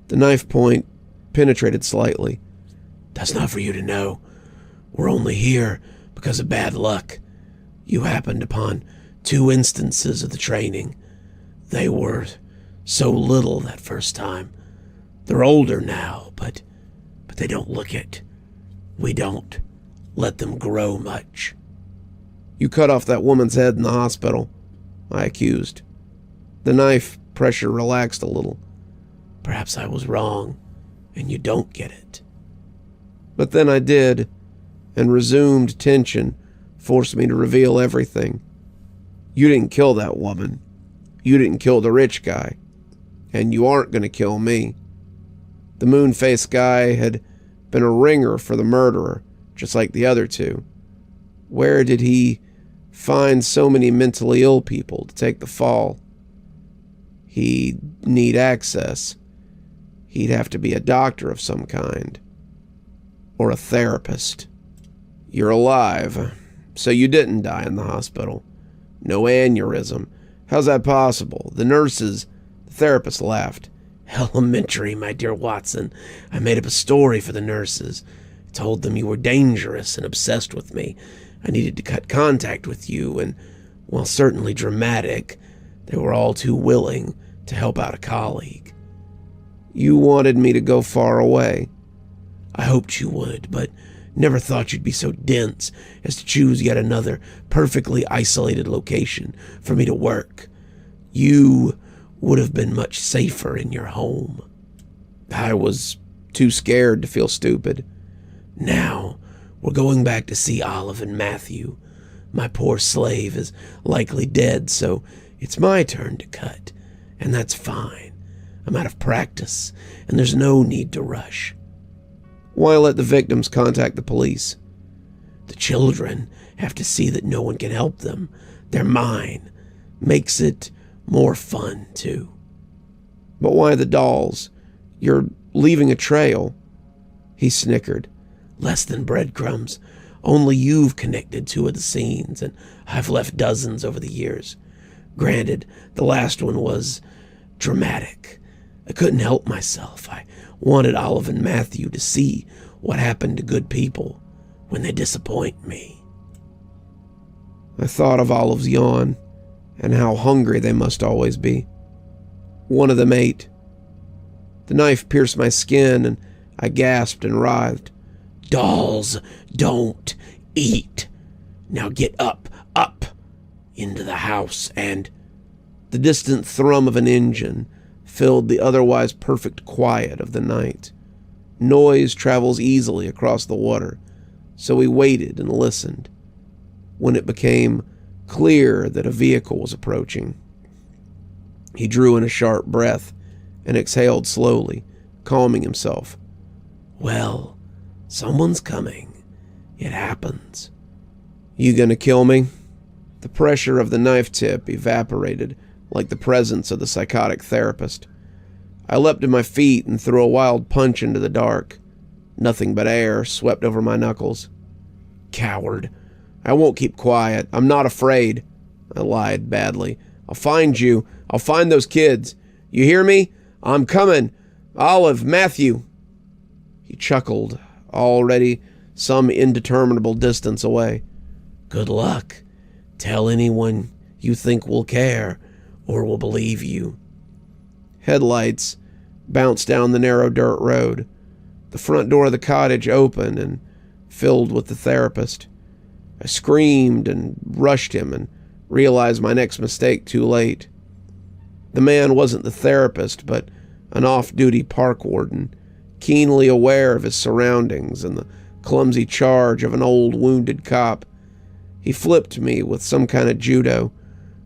The knife point penetrated slightly. "That's not for you to know. We're only here because of bad luck. You happened upon 2 instances of the training. They were so little that first time. They're older now, but they don't look it. We don't let them grow much." "You cut off that woman's head in the hospital," I accused. The knife pressure relaxed a little. "Perhaps I was wrong, and you don't get it." But then I did, and resumed tension forced me to reveal everything. "You didn't kill that woman. You didn't kill the rich guy. And you aren't going to kill me." The moon-faced guy had been a ringer for the murderer, just like the other 2. Where did he find so many mentally ill people to take the fall? He'd need access. He'd have to be a doctor of some kind. Or a therapist. "You're alive, so you didn't die in the hospital. No aneurysm. How's that possible? The nurses..." The therapist laughed. "Elementary, my dear Watson. I made up a story for the nurses. I told them you were dangerous and obsessed with me. I needed to cut contact with you, and, while certainly dramatic, they were all too willing to help out a colleague. You wanted me to go far away. I hoped you would, but never thought you'd be so dense as to choose yet another perfectly isolated location for me to work. You would have been much safer in your home." I was too scared to feel stupid. "Now, we're going back to see Olive and Matthew. My poor slave is likely dead, so it's my turn to cut, and that's fine. I'm out of practice, and there's no need to rush." "Why let the victims contact the police?" "The children have to see that no one can help them. They're mine. Makes it more fun, too." "But why the dolls? You're leaving a trail." He snickered. "Less than breadcrumbs. Only you've connected 2 of the scenes, and I've left dozens over the years. Granted, the last one was dramatic. I couldn't help myself. I wanted Olive and Matthew to see what happened to good people when they disappoint me." I thought of Olive's yawn, and how hungry they must always be. One of them ate. The knife pierced my skin, and I gasped and writhed. "Dolls don't eat. Now get up, into the house, and..." The distant thrum of an engine filled the otherwise perfect quiet of the night. Noise travels easily across the water, so we waited and listened. When it became clear that a vehicle was approaching, he drew in a sharp breath and exhaled slowly, calming himself. "Well, someone's coming. It happens." "You gonna kill me?" The pressure of the knife tip evaporated like the presence of the psychotic therapist. I leapt to my feet and threw a wild punch into the dark. Nothing but air swept over my knuckles. Coward. I won't keep quiet. I'm not afraid. I lied badly. I'll find you. I'll find those kids. You hear me? I'm coming. Olive, Matthew. He chuckled, already some indeterminable distance away. Good luck. Tell anyone you think will care or will believe you. Headlights bounced down the narrow dirt road. The front door of the cottage opened and filled with the therapist. I screamed and rushed him and realized my next mistake too late. The man wasn't the therapist, but an off-duty park warden, keenly aware of his surroundings and the clumsy charge of an old wounded cop. He flipped me with some kind of judo.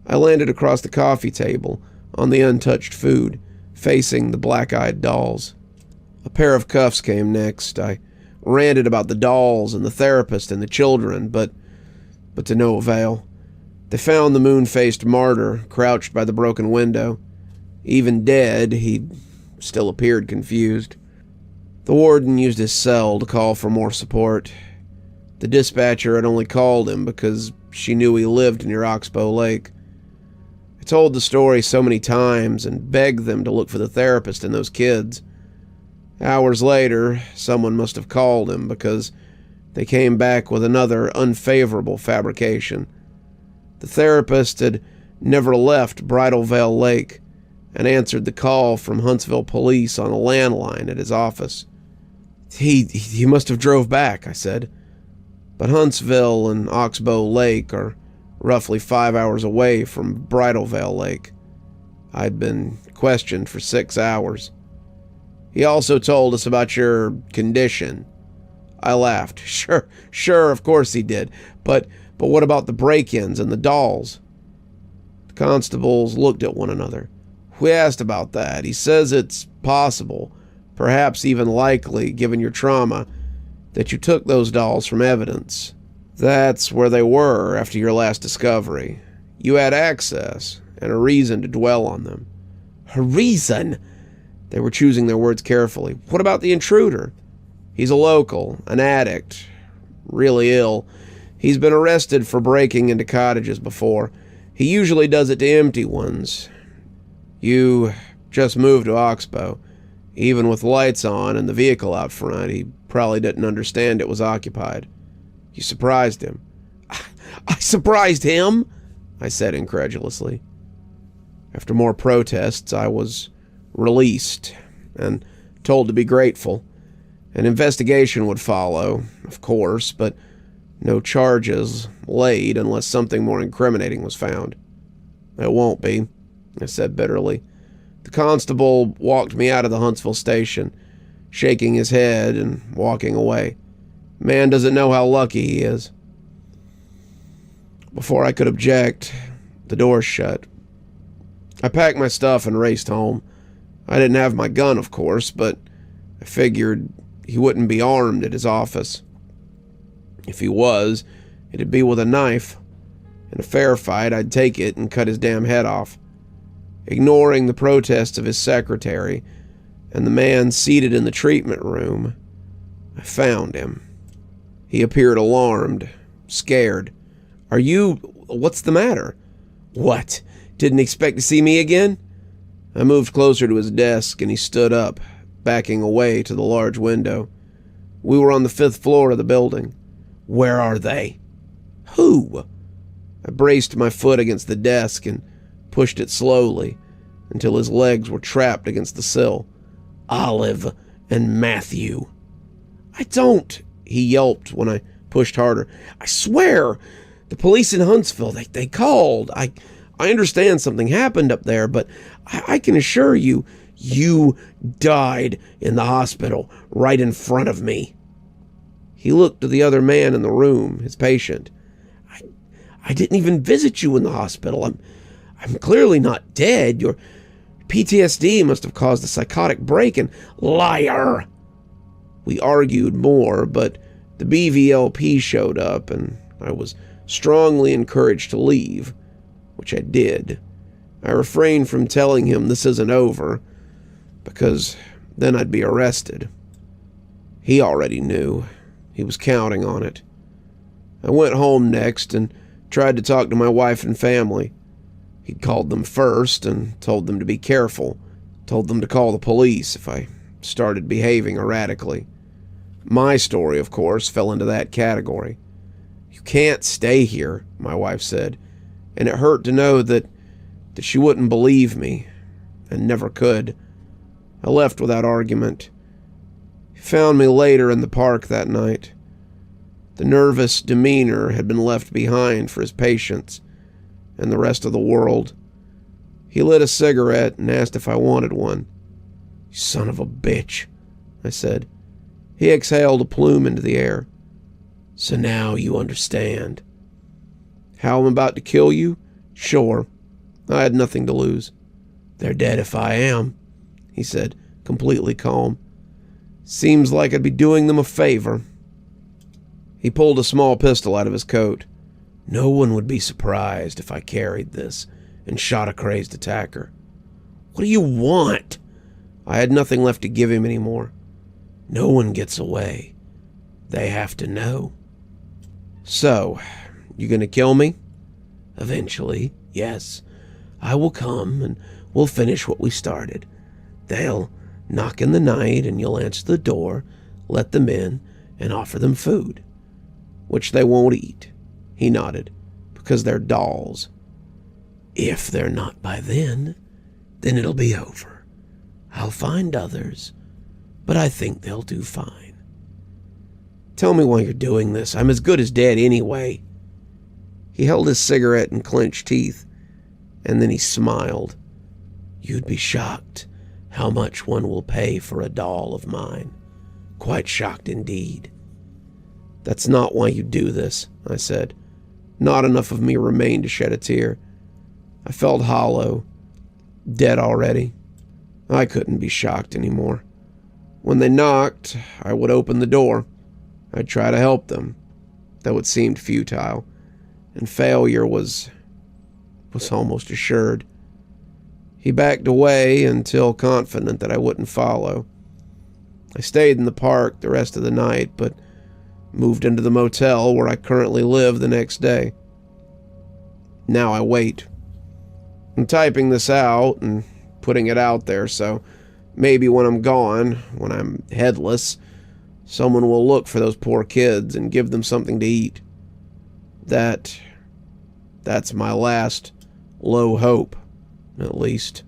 I landed across the coffee table on the untouched food, facing the black-eyed dolls. A pair of cuffs came next. I ranted about the dolls and the therapist and the children, but to no avail. They found the moon-faced martyr crouched by the broken window. Even dead, he still appeared confused. The warden used his cell to call for more support. The dispatcher had only called him because she knew he lived near Oxbow Lake. I told the story so many times and begged them to look for the therapist and those kids. Hours later, someone must have called him because they came back with another unfavorable fabrication. The therapist had never left Bridal Veil Lake and answered the call from Huntsville police on a landline at his office. He must have drove back, I said. But Huntsville and Oxbow Lake are roughly 5 hours away from Bridal Veil Lake. I'd been questioned for 6 hours. He also told us about your condition. I laughed. Sure, of course he did. But what about the break-ins and the dolls? The constables looked at one another. We asked about that. He says it's possible, perhaps even likely, given your trauma, that you took those dolls from evidence. That's where they were after your last discovery. You had access and a reason to dwell on them. A reason? They were choosing their words carefully. What about the intruder? He's a local, an addict, really ill. He's been arrested for breaking into cottages before. He usually does it to empty ones. You just moved to Oxbow. Even with lights on and the vehicle out front, he probably didn't understand it was occupied. You surprised him. I surprised him? I said incredulously. After more protests, I was released and told to be grateful. An investigation would follow, of course, but no charges laid unless something more incriminating was found. It won't be, I said bitterly. The constable walked me out of the Huntsville station, shaking his head and walking away. Man doesn't know how lucky he is. Before I could object, the door shut. I packed my stuff and raced home. I didn't have my gun, of course, but I figured he wouldn't be armed at his office. If he was, it'd be with a knife. In a fair fight, I'd take it and cut his damn head off. Ignoring the protests of his secretary and the man seated in the treatment room, I found him. He appeared alarmed, scared. What's the matter? What? Didn't expect to see me again? I moved closer to his desk and he stood up, backing away to the large window. We were on the 5th floor of the building. Where are they? Who? I braced my foot against the desk and pushed it slowly until his legs were trapped against the sill. Olive and Matthew. I don't, he yelped when I pushed harder. I swear, the police in Huntsville, they called. I understand something happened up there, but I can assure you, you died in the hospital right in front of me. He looked to the other man in the room, his patient. I didn't even visit you in the hospital. I'm clearly not dead. Your PTSD must have caused a psychotic break and... Liar! We argued more, but the BVLP showed up and I was strongly encouraged to leave, which I did. I refrained from telling him this isn't over, because then I'd be arrested. He already knew. He was counting on it. I went home next and tried to talk to my wife and family. He'd called them first and told them to be careful, told them to call the police if I started behaving erratically. My story, of course, fell into that category. "You can't stay here," my wife said, and it hurt to know that she wouldn't believe me, and never could. I left without argument. He found me later in the park that night. The nervous demeanor had been left behind for his patients and the rest of the world. He lit a cigarette and asked if I wanted one. "You son of a bitch," I said. He exhaled a plume into the air. "So now you understand." "How I'm about to kill you? Sure. I had nothing to lose." "They're dead if I am," he said, completely calm. "Seems like I'd be doing them a favor." He pulled a small pistol out of his coat. "No one would be surprised if I carried this and shot a crazed attacker." "What do you want?" I had nothing left to give him anymore. "No one gets away. They have to know." "So, you gonna kill me?" "Eventually, yes. I will come and we'll finish what we started. They'll knock in the night and you'll answer the door, let them in, and offer them food. Which they won't eat." He nodded. "Because they're dolls." "If they're not by then it'll be over. I'll find others, but I think they'll do fine." "Tell me why you're doing this. I'm as good as dead anyway." He held his cigarette in clenched teeth, and then he smiled. "You'd be shocked how much one will pay for a doll of mine. Quite shocked indeed." "That's not why you do this," I said. Not enough of me remained to shed a tear. I felt hollow, dead already. I couldn't be shocked anymore. When they knocked, I would open the door. I'd try to help them, though it seemed futile, and failure was almost assured. He backed away until confident that I wouldn't follow. I stayed in the park the rest of the night, but moved into the motel where I currently live the next day. Now I wait. I'm typing this out and putting it out there, so maybe when I'm gone, when I'm headless, someone will look for those poor kids and give them something to eat. That's my last low hope, at least.